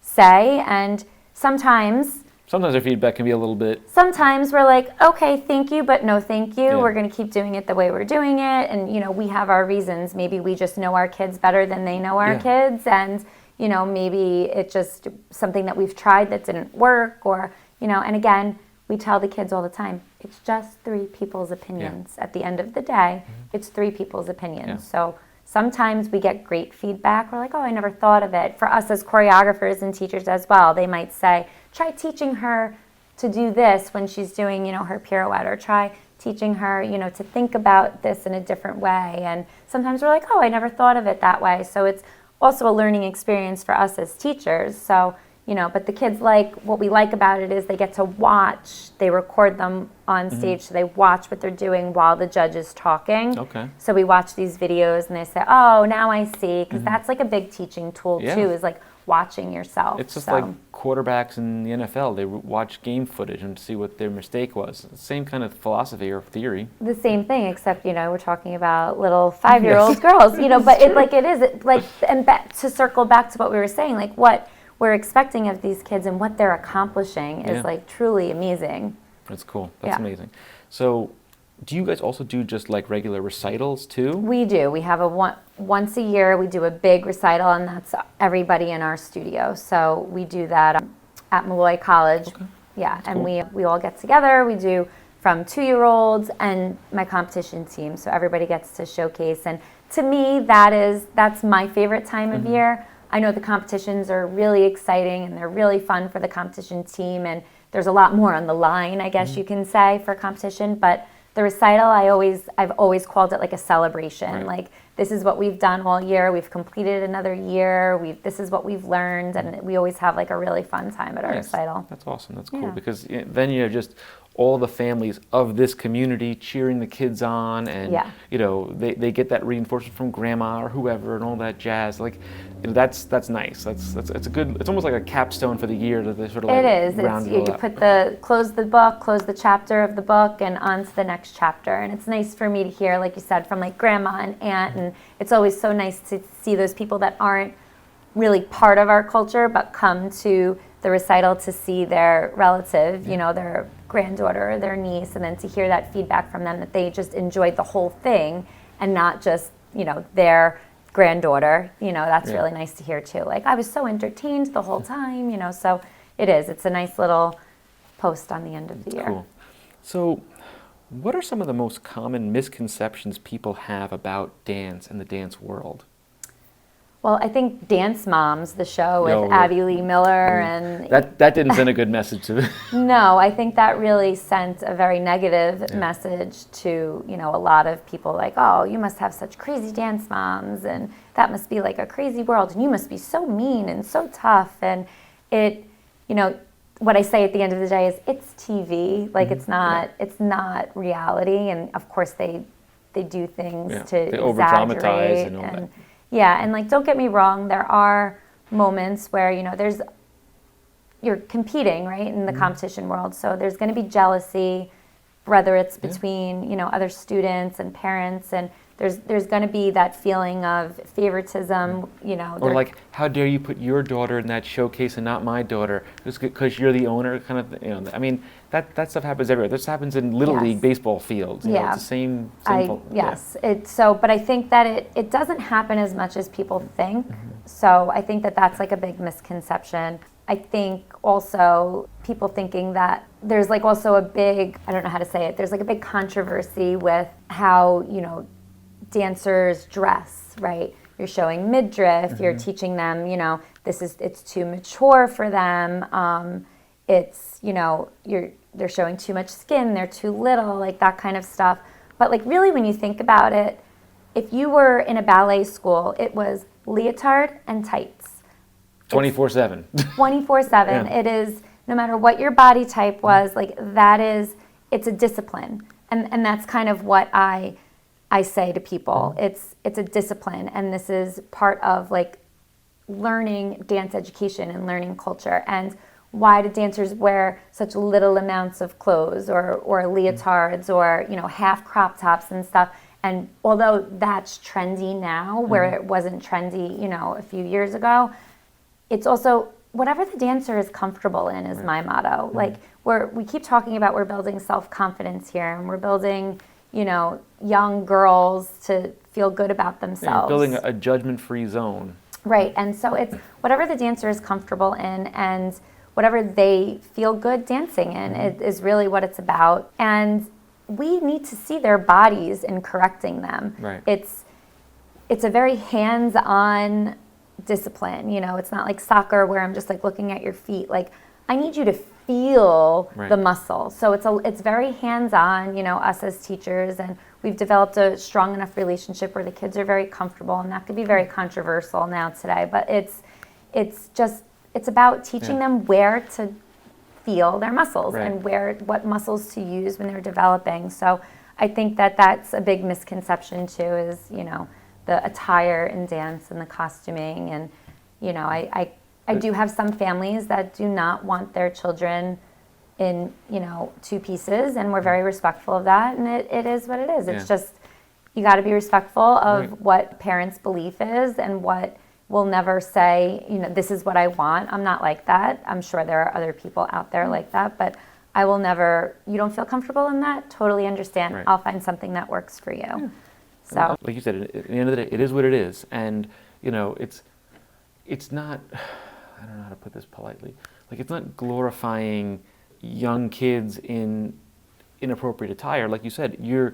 say, and sometimes their feedback can be a little bit... Sometimes we're like, okay, thank you, but no thank you. We're going to keep doing it the way we're doing it. And, we have our reasons. Maybe we just know our kids better than they know our kids. And, maybe it's just something that we've tried that didn't work. Or, and again, we tell the kids all the time, it's just 3 people's opinions. At the end of the day, it's 3 people's opinions. So sometimes we get great feedback. We're like, oh, I never thought of it. For us as choreographers and teachers as well, they might say, try teaching her to do this when she's doing, her pirouette, or try teaching her, to think about this in a different way. And sometimes we're like, oh, I never thought of it that way. So it's also a learning experience for us as teachers. So, but the kids what we like about it is they get to watch, they record them on stage, so they watch what they're doing while the judge is talking. Okay. So we watch these videos and they say, oh, now I see, because that's a big teaching tool too, is watching yourself. It's just like quarterbacks in the NFL. They watch game footage and see what their mistake was. Same kind of philosophy or theory. The same thing, except we're talking about little 5-year-old girls. But to circle back to what we were saying, what we're expecting of these kids and what they're accomplishing is truly amazing. That's cool. That's amazing. So, do you guys also do just regular recitals too? We do. We have once a year we do a big recital, and that's everybody in our studio. So we do that at Malloy College. Okay. Yeah, that's cool. And we all get together. We do from 2-year-olds and my competition team. So everybody gets to showcase. And to me, that's my favorite time of year. I know the competitions are really exciting and they're really fun for the competition team, and there's a lot more on the line, I guess you can say, for competition. But the recital, I've always called it a celebration. Right. This is what we've done all year. We've completed another year. This is what we've learned, and we always have a really fun time at our recital. That's awesome. That's cool because then you have just all the families of this community cheering the kids on, and they get that reinforcement from grandma or whoever and all that jazz. That's nice. It's a good. It's almost like a capstone for the year to sort of it is. round You up. put close the book, close the chapter of the book, and on to the next chapter. And it's nice for me to hear, like you said, from grandma and aunt, and it's always so nice to see those people that aren't really part of our culture but come to the recital to see their relative, their granddaughter or their niece, and then to hear that feedback from them that they just enjoyed the whole thing and not just, their granddaughter. That's really nice to hear too. I was so entertained the whole time, so it is. It's a nice little post on the end of the year. Cool. So what are some of the most common misconceptions people have about dance and the dance world? Well, I think Dance Moms, the show with Abby Lee Miller, and that didn't send a good message to. No, I think that really sent a very negative message to a lot of people. Oh, you must have such crazy dance moms, and that must be a crazy world, and you must be so mean and so tough. And it, what I say at the end of the day is it's TV. It's not reality, and of course they do things to they exaggerate over-dramatize and all that. Yeah, and don't get me wrong, there are moments where, you're competing, right, in the competition world. So there's going to be jealousy, whether it's between, other students and parents, and there's going to be that feeling of favoritism, Or how dare you put your daughter in that showcase and not my daughter, just because you're the owner, kind of thing. I mean, that stuff happens everywhere. This happens in Little League baseball fields. It's the same but I think that it doesn't happen as much as people think. So I think that's a big misconception. I think also people thinking that there's also a big, I don't know how to say it, there's a big controversy with how, dancers dress, right? You're showing midriff, you're teaching them, it's too mature for them. It's, they're showing too much skin, they're too little, that kind of stuff. But really when you think about it, if you were in a ballet school, it was leotard and tights. 24/7. 24/7. It is, no matter what your body type was, it's a discipline. And that's kind of what I say to people. It's a discipline, and this is part of learning dance education and learning culture. And why do dancers wear such little amounts of clothes or leotards or half crop tops and stuff? And although that's trendy now, where it wasn't trendy a few years ago, it's also whatever the dancer is comfortable in is my motto. We keep talking about we're building self-confidence here, and we're building young girls to feel good about themselves. Building a judgment-free zone. Right, and so it's whatever the dancer is comfortable in, and whatever they feel good dancing in is really what it's about. And we need to see their bodies in correcting them. Right. It's a very hands-on discipline. You know, it's not like soccer where I'm just like looking at your feet. Like, I need you to feel the muscle. So it's very hands-on, you know, us as teachers, and we've developed a strong enough relationship where the kids are very comfortable, and that could be very controversial now today, but it's about teaching them where to feel their muscles and what muscles to use when they're developing. So I think that that's a big misconception too, is, you know, the attire in dance and the costuming. And, you know, I do have some families that do not want their children in, you know, two pieces, and we're very respectful of that, and it is what it is. It's just, you got to be respectful of what parents' belief is, and what will never say, you know, this is what I want. I'm not like that. I'm sure there are other people out there like that, but I will never, you don't feel comfortable in that, totally understand. I'll find something that works for you. So, like you said, at the end of the day, it is what it is. And, you know, it's not, I don't know how to put this politely, like, it's not glorifying young kids in inappropriate attire. Like you said, you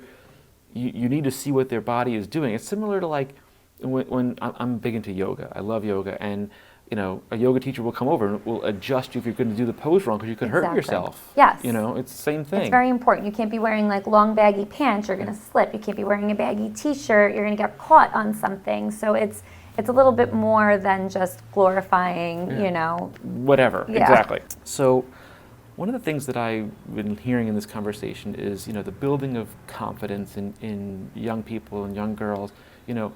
need to see what their body is doing. It's similar to, like, when I'm big into yoga. I love yoga, and, you know, a yoga teacher will come over and will adjust you if you're going to do the pose wrong, because you could hurt yourself. Yes. You know, it's the same thing. It's very important. You can't be wearing like long baggy pants, you're going to slip. You can't be wearing a baggy t-shirt, you're going to get caught on something. So it's a little bit more than just glorifying, you know. Whatever, exactly. So one of the things that I've been hearing in this conversation is, you know, the building of confidence in young people and young girls. You know,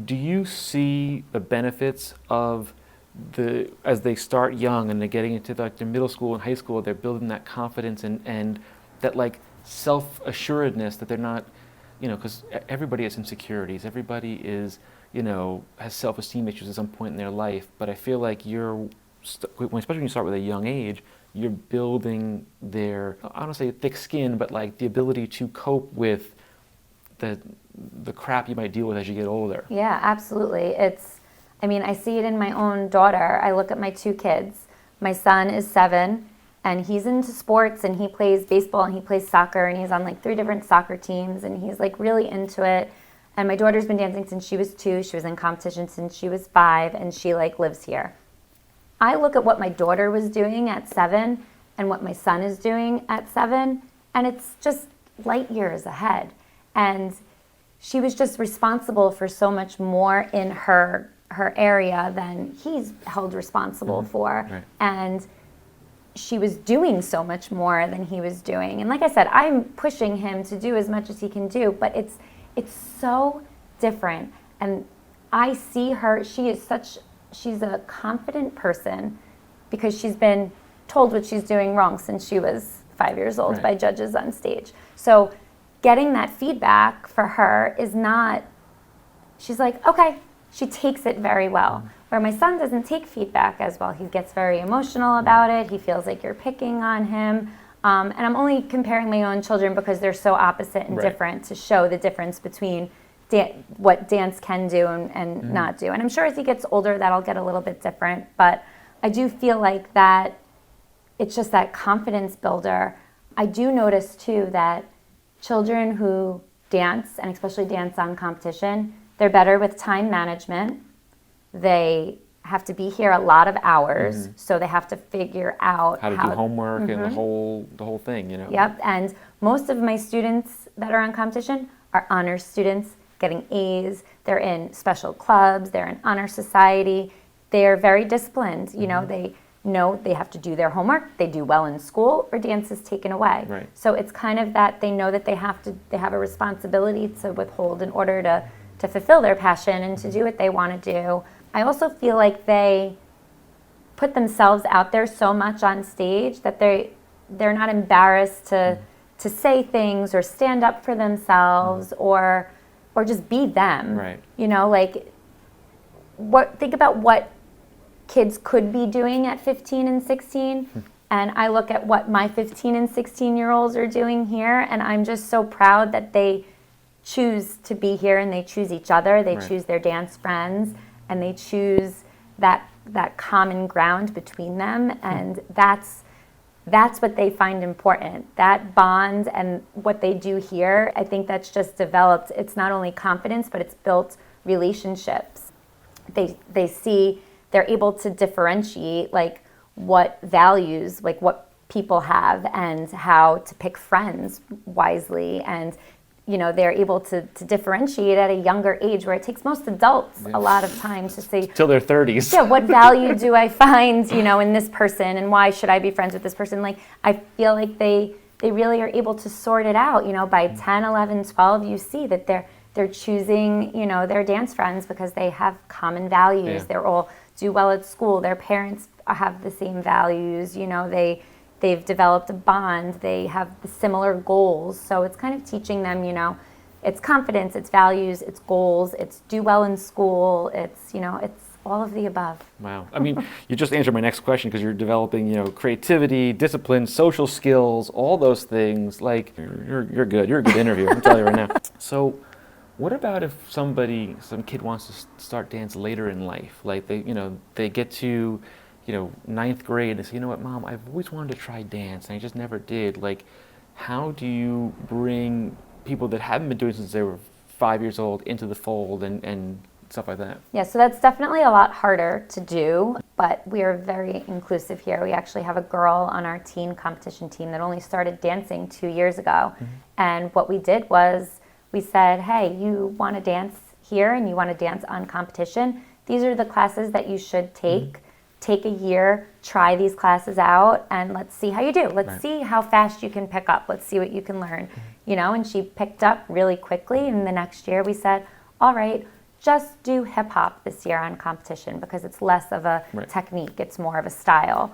do you see the benefits of as they start young and they're getting into like their middle school and high school, they're building that confidence and that like self-assuredness that they're not, you know, because everybody has insecurities, everybody is, you know, has self-esteem issues at some point in their life, but I feel like especially when you start with a young age, you're building their, I don't want to say thick skin, but like the ability to cope with the crap you might deal with as you get older. Yeah, absolutely. I see it in my own daughter. I look at my two kids. My son is 7, and he's into sports, and he plays baseball, and he plays soccer, and he's on like 3 different soccer teams, and he's like really into it. And my daughter's been dancing since she was 2. She was in competition since she was 5, and she like lives here. I look at what my daughter was doing at 7 and what my son is doing at 7, and it's just light years ahead. And she was just responsible for so much more in her area than he's held responsible for. Right. And she was doing so much more than he was doing. And like I said, I'm pushing him to do as much as he can do, but it's so different. And I see her, she's a confident person because she's been told what she's doing wrong since she was 5 years old by judges on stage. So getting that feedback for her is not, she's like, okay, she takes it very well. Where my son doesn't take feedback as well. He gets very emotional about it. He feels like you're picking on him. And I'm only comparing my own children because they're so opposite and different to show the difference between what dance can do and not do. And I'm sure as he gets older, that'll get a little bit different. But I do feel like that it's just that confidence builder. I do notice too that children who dance, and especially dance on competition, they're better with time management. They have to be here a lot of hours, so they have to figure out how to do homework and the whole thing, you know. Yep, and most of my students that are on competition are honors students getting A's. They're in special clubs, they're in honor society. They're very disciplined, you know, they know they have to do their homework, they do well in school, or dance is taken away. Right. So it's kind of that they know that they have a responsibility to withhold in order to fulfill their passion and to do what they want to do. I also feel like they put themselves out there so much on stage that they're not embarrassed to say things or stand up for themselves or just be them. Right. You know, like think about what kids could be doing at 15 and 16, and I look at what my 15 and 16-year-olds are doing here, and I'm just so proud that they choose to be here and they choose each other, they choose their dance friends, and they choose that that common ground between them, and that's what they find important. That bond and what they do here, I think that's just developed. It's not only confidence, but it's built relationships. They see, they're able to differentiate like what values, like what people have, and how to pick friends wisely. And they're able to differentiate at a younger age, where it takes most adults a lot of times to say, till their 30s. Yeah, what value do I find, in this person, and why should I be friends with this person? Like, I feel like they really are able to sort it out. By 10, 11, 12, you see that they're choosing, their dance friends because they have common values. Yeah. They're all do well at school. Their parents have the same values. They've developed a bond. They have the similar goals. So it's kind of teaching them, it's confidence, it's values, it's goals, it's do well in school. It's, it's all of the above. Wow. I mean, you just answered my next question, because you're developing, creativity, discipline, social skills, all those things. Like, you're good. You're a good interviewer. I'm telling you right now. So what about if some kid wants to start dance later in life? Like they get to, 9th grade and say, what, Mom, I've always wanted to try dance and I just never did. Like, how do you bring people that haven't been doing it since they were 5 years old into the fold and stuff like that? Yeah, so that's definitely a lot harder to do, but we are very inclusive here. We actually have a girl on our teen competition team that only started dancing 2 years ago. Mm-hmm. And what we did was we said, hey, you want to dance here and you want to dance on competition? These are the classes that you should take. Mm-hmm. Take a year, try these classes out, and let's see how you do. Let's see how fast you can pick up. Let's see what you can learn. And she picked up really quickly, and the next year we said, all right, just do hip hop this year on competition, because it's less of a technique, it's more of a style,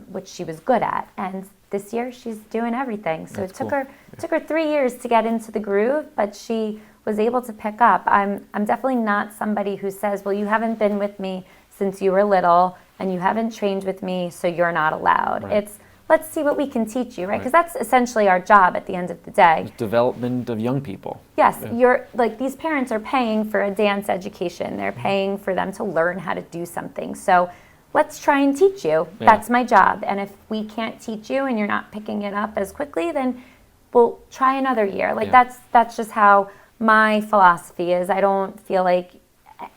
which she was good at. And this year she's doing everything. So it took her 3 years to get into the groove, but she was able to pick up. I'm definitely not somebody who says, well, you haven't been with me since you were little, and you haven't trained with me, so you're not allowed. Right. It's, let's see what we can teach you, right? Because that's essentially our job at the end of the day. It's development of young people. Yes, you're like, these parents are paying for a dance education. They're paying for them to learn how to do something. So let's try and teach you. Yeah. That's my job. And if we can't teach you and you're not picking it up as quickly, then we'll try another year. Like that's just how my philosophy is. I don't feel like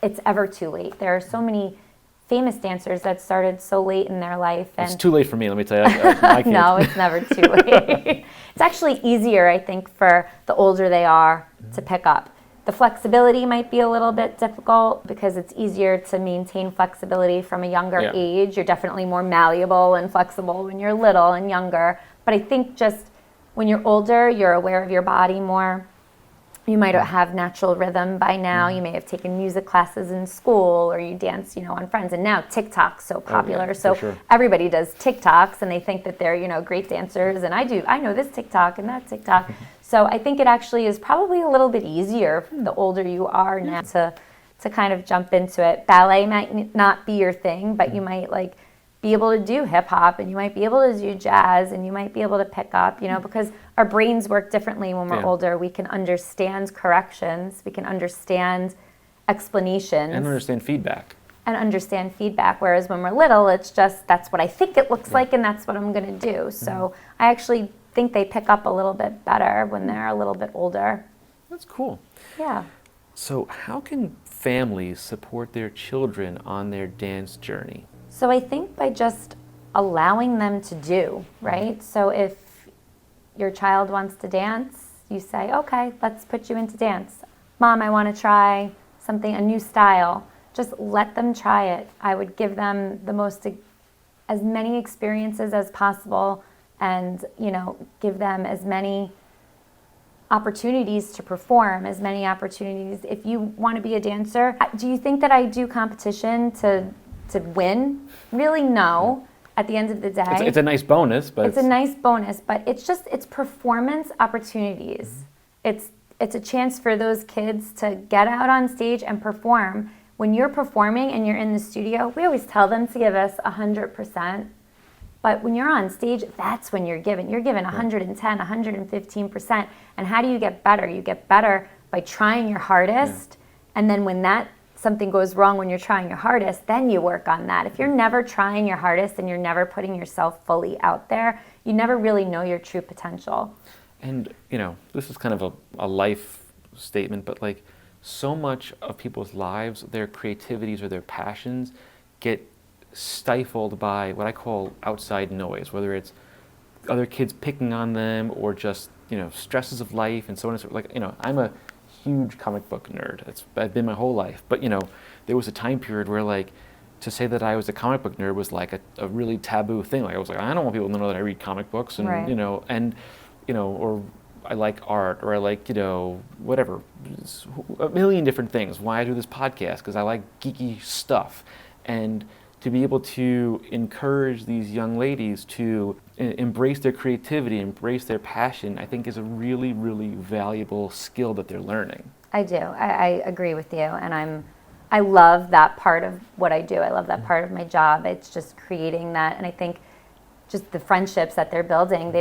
it's ever too late. There are so many famous dancers that started so late in their life. And it's too late for me, let me tell you. No, it's never too late. It's actually easier, I think, for the older they are to pick up. The flexibility might be a little bit difficult because it's easier to maintain flexibility from a younger age. You're definitely more malleable and flexible when you're little and younger. But I think just when you're older, you're aware of your body more. You might have natural rhythm by now. You may have taken music classes in school, or you dance, on Friends. And now TikTok's so popular. Everybody does TikToks, and they think that they're, great dancers. And I know this TikTok and that TikTok. So I think it actually is probably a little bit easier the older you are now to kind of jump into it. Ballet might not be your thing, but you might be able to do hip hop, and you might be able to do jazz, and you might be able to pick up, because our brains work differently when we're older. We can understand corrections, we can understand explanations. And understand feedback. Whereas when we're little, it's just, that's what I think it looks like, and that's what I'm gonna do. So I actually think they pick up a little bit better when they're a little bit older. That's cool. Yeah. So how can families support their children on their dance journey? So I think by just allowing them to do, right? So if your child wants to dance, you say, okay, let's put you into dance. Mom, I want to try something, a new style. Just let them try it. I would give them as many experiences as possible, and, give them as many opportunities to perform, as many opportunities. If you want to be a dancer, do you think that I do competition to win? Really, no. At the end of the day, it's a nice bonus, but it's performance opportunities. It's a chance for those kids to get out on stage and perform. When you're performing and you're in the studio, we always tell them to give us 100%. But when you're on stage, that's when you're given 110, 115%. And how do you get better? You get better by trying your hardest. And then when that something goes wrong when you're trying your hardest, then you work on that. If you're never trying your hardest and you're never putting yourself fully out there, you never really know your true potential. And, this is kind of a life statement, but like so much of people's lives, their creativities or their passions get stifled by what I call outside noise, whether it's other kids picking on them or just, stresses of life and so on and so forth. Like, I'm a huge comic book nerd. I've been my whole life. But, there was a time period where like, to say that I was a comic book nerd was like a really taboo thing. Like I was like, I don't want people to know that I read comic books and, Right. or I like art or I like, whatever, a million different things. Why I do this podcast, because I like geeky stuff. And to be able to encourage these young ladies to embrace their creativity, embrace their passion, I think is a really, really valuable skill that they're learning. I do. I agree with you, and I love that part of what I do. I love that part of my job. It's just creating that, and I think just the friendships that they're building,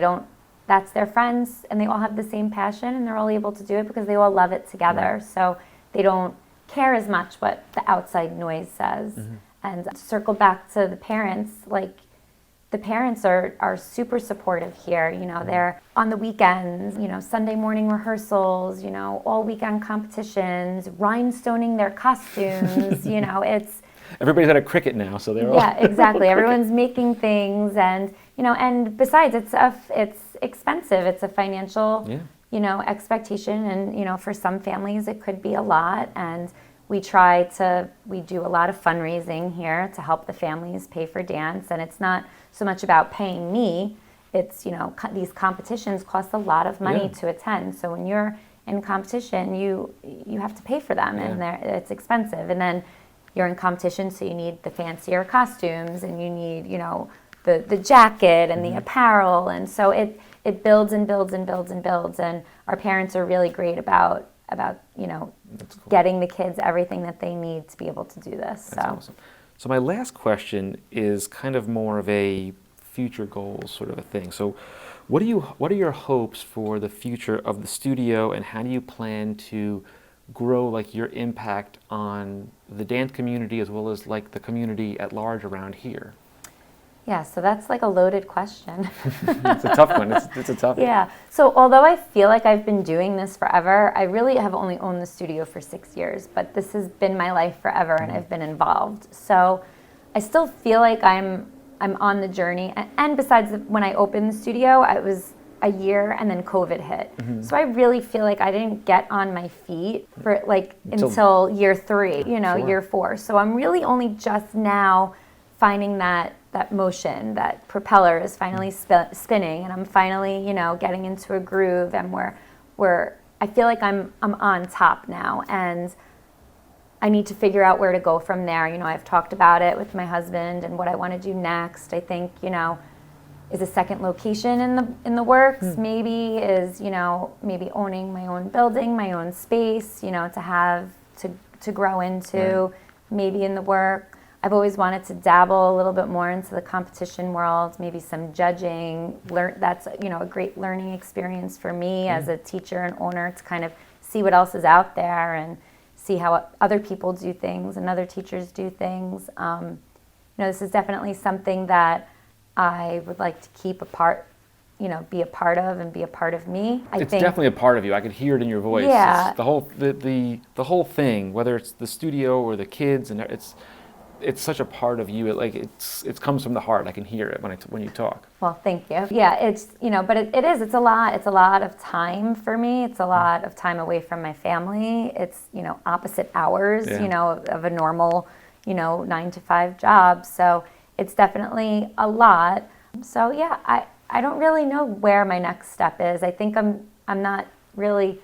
that's their friends, and they all have the same passion, and they're all able to do it because they all love it together. Right. So they don't care as much what the outside noise says. Mm-hmm. And to circle back to the parents, like the parents are super supportive here. They're on the weekends, Sunday morning rehearsals, all weekend competitions, rhinestoning their costumes, it's... Everybody's at a cricket now, so they're all... Yeah, exactly. Everyone's making things, and, and besides, it's expensive. It's a financial, expectation, and, for some families it could be a lot, and we do a lot of fundraising here to help the families pay for dance, and it's not so much about paying me. It's, these competitions cost a lot of money to attend. So when you're in competition, you have to pay for them, and it's expensive. And then you're in competition, so you need the fancier costumes, and you need, the jacket and the apparel. And so it builds and builds and builds and builds. And our parents are really great about getting the kids everything that they need to be able to do this. That's awesome. So my last question is kind of more of a future goals sort of a thing. So what are your hopes for the future of the studio, and how do you plan to grow like your impact on the dance community as well as like the community at large around here? Yeah, so that's like a loaded question. It's a tough one. It's a tough one. Yeah. So although I feel like I've been doing this forever, I really have only owned the studio for 6 years, but this has been my life forever, and I've been involved. So I still feel like I'm on the journey. And besides, when I opened the studio, I was a year and then COVID hit. Mm-hmm. So I really feel like I didn't get on my feet for like until year 3, year 4. So I'm really only just now finding that motion, that propeller is finally spinning, and I'm finally, getting into a groove, and where I feel like I'm on top now, and I need to figure out where to go from there. I've talked about it with my husband and what I want to do next. I think, is a second location in the works. Maybe is, maybe owning my own building, my own space, to have to grow into, right. Maybe in the work. I've always wanted to dabble a little bit more into the competition world, maybe some judging. That's a great learning experience for me as a teacher and owner, to kind of see what else is out there and see how other people do things and other teachers do things. This is definitely something that I would like to keep be a part of and be a part of me. It's definitely a part of you. I could hear it in your voice. Yeah. It's the whole thing, whether it's the studio or the kids, and it's such a part of you. It comes from the heart. I can hear it when you talk. Well, thank you. Yeah, it's but it's a lot. It's a lot of time for me. It's a lot of time away from my family. It's opposite hours. Of a normal 9 to 5 job. So it's definitely a lot. So yeah, I don't really know where my next step is. I think I'm not really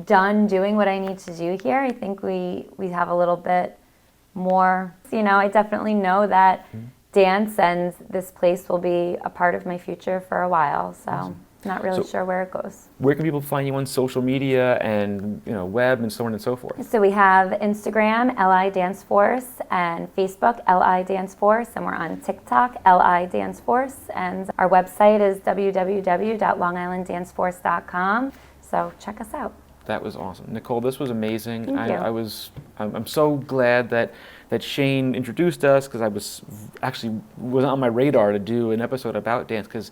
done doing what I need to do here. I think we have a little bit more. I definitely know that dance and this place will be a part of my future for a while. So awesome. Not really sure where it goes. Where can people find you on social media and web and so on and so forth? So we have Instagram, LI Dance Force, and Facebook, LI Dance Force, and we're on TikTok, LI Dance Force, and our website is www.longislanddanceforce.com. So check us out. That was awesome. Nicole, this was amazing. Thank you. I'm so glad that Shane introduced us, because I was on my radar to do an episode about dance, because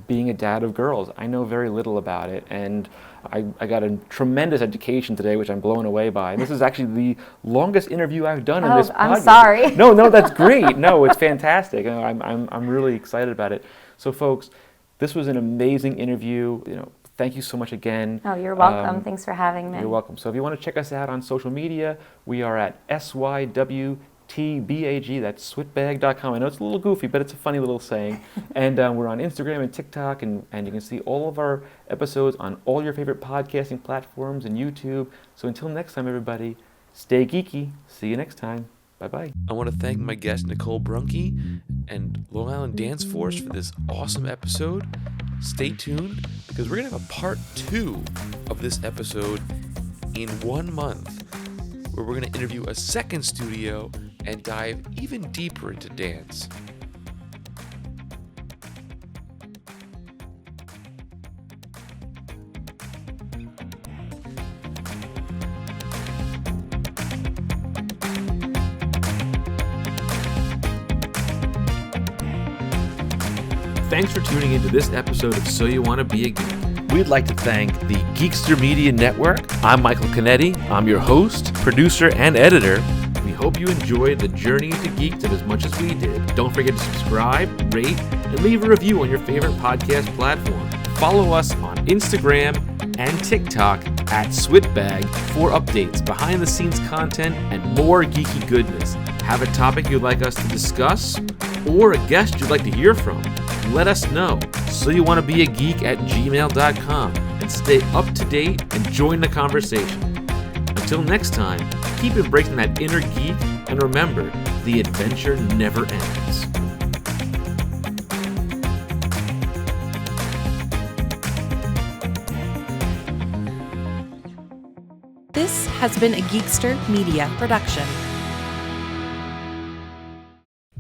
being a dad of girls, I know very little about it, and I got a tremendous education today, which I'm blown away by. This is actually the longest interview I've done in this podcast. I'm sorry. No, that's great. No, it's fantastic. I'm really excited about it. So, folks, this was an amazing interview. Thank you so much again. Oh, you're welcome. Thanks for having me. You're welcome. So if you want to check us out on social media, we are at SYWTBAG. That's SYWTBAG.com. I know it's a little goofy, but it's a funny little saying. And we're on Instagram and TikTok, and you can see all of our episodes on all your favorite podcasting platforms and YouTube. So until next time, everybody, stay geeky. See you next time. Bye-bye. I want to thank my guest, Nicole Bruhnke, and Long Island Dance Force for this awesome episode. Stay tuned, because we're going to have a part 2 of this episode in 1 month, where we're going to interview a second studio and dive even deeper into dance. Thanks for tuning into this episode of So You Want to Be a Geek. We'd like to thank the Geekster Media Network. I'm Michael Canetti. I'm your host, producer, and editor. We hope you enjoyed the journey into geekdom as much as we did. Don't forget to subscribe, rate, and leave a review on your favorite podcast platform. Follow us on Instagram and TikTok at SYWTBAG for updates, behind-the-scenes content, and more geeky goodness. Have a topic you'd like us to discuss, or a guest you'd like to hear from? Let us know. So you want to be a geek at gmail.com, and stay up to date and join the conversation. Until next time, keep embracing that inner geek, and remember, the adventure never ends. This has been a Geekster Media production.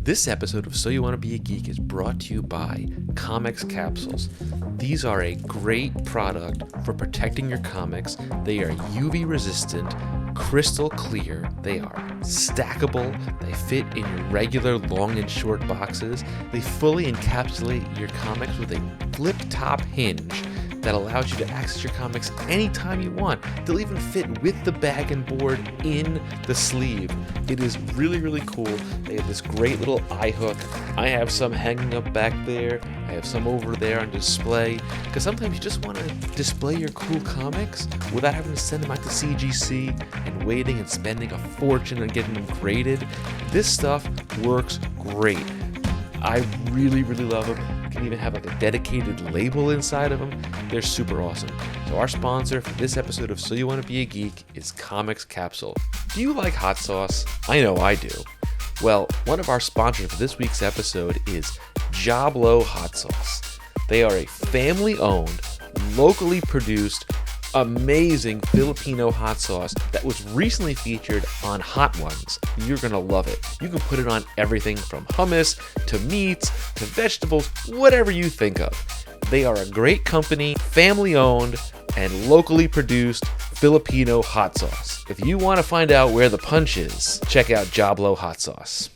This episode of So You Want to Be a Geek is brought to you by Comics Capsules. These are a great product for protecting your comics. They are UV resistant, crystal clear. They are stackable. They fit in your regular long and short boxes. They fully encapsulate your comics with a flip top hinge that allows you to access your comics anytime you want. They'll even fit with the bag and board in the sleeve. It is really, really cool. They have this great little eye hook. I have some hanging up back there. I have some over there on display, because sometimes you just want to display your cool comics without having to send them out to CGC and waiting and spending a fortune on getting them graded. This stuff works great. I really, really love them. You can even have like a dedicated label inside of them. They're super awesome. So our sponsor for this episode of So You Want to Be a Geek is Comics Capsule. Do you like hot sauce? I know I do. Well, one of our sponsors for this week's episode is Jablo Hot Sauce. They are a family-owned, locally produced, amazing Filipino hot sauce that was recently featured on Hot Ones. You're gonna love it. You can put it on everything from hummus to meats to vegetables, whatever you think of. They are a great company, family owned, and locally produced Filipino hot sauce. If you want to find out where the punch is, check out Jablo Hot Sauce.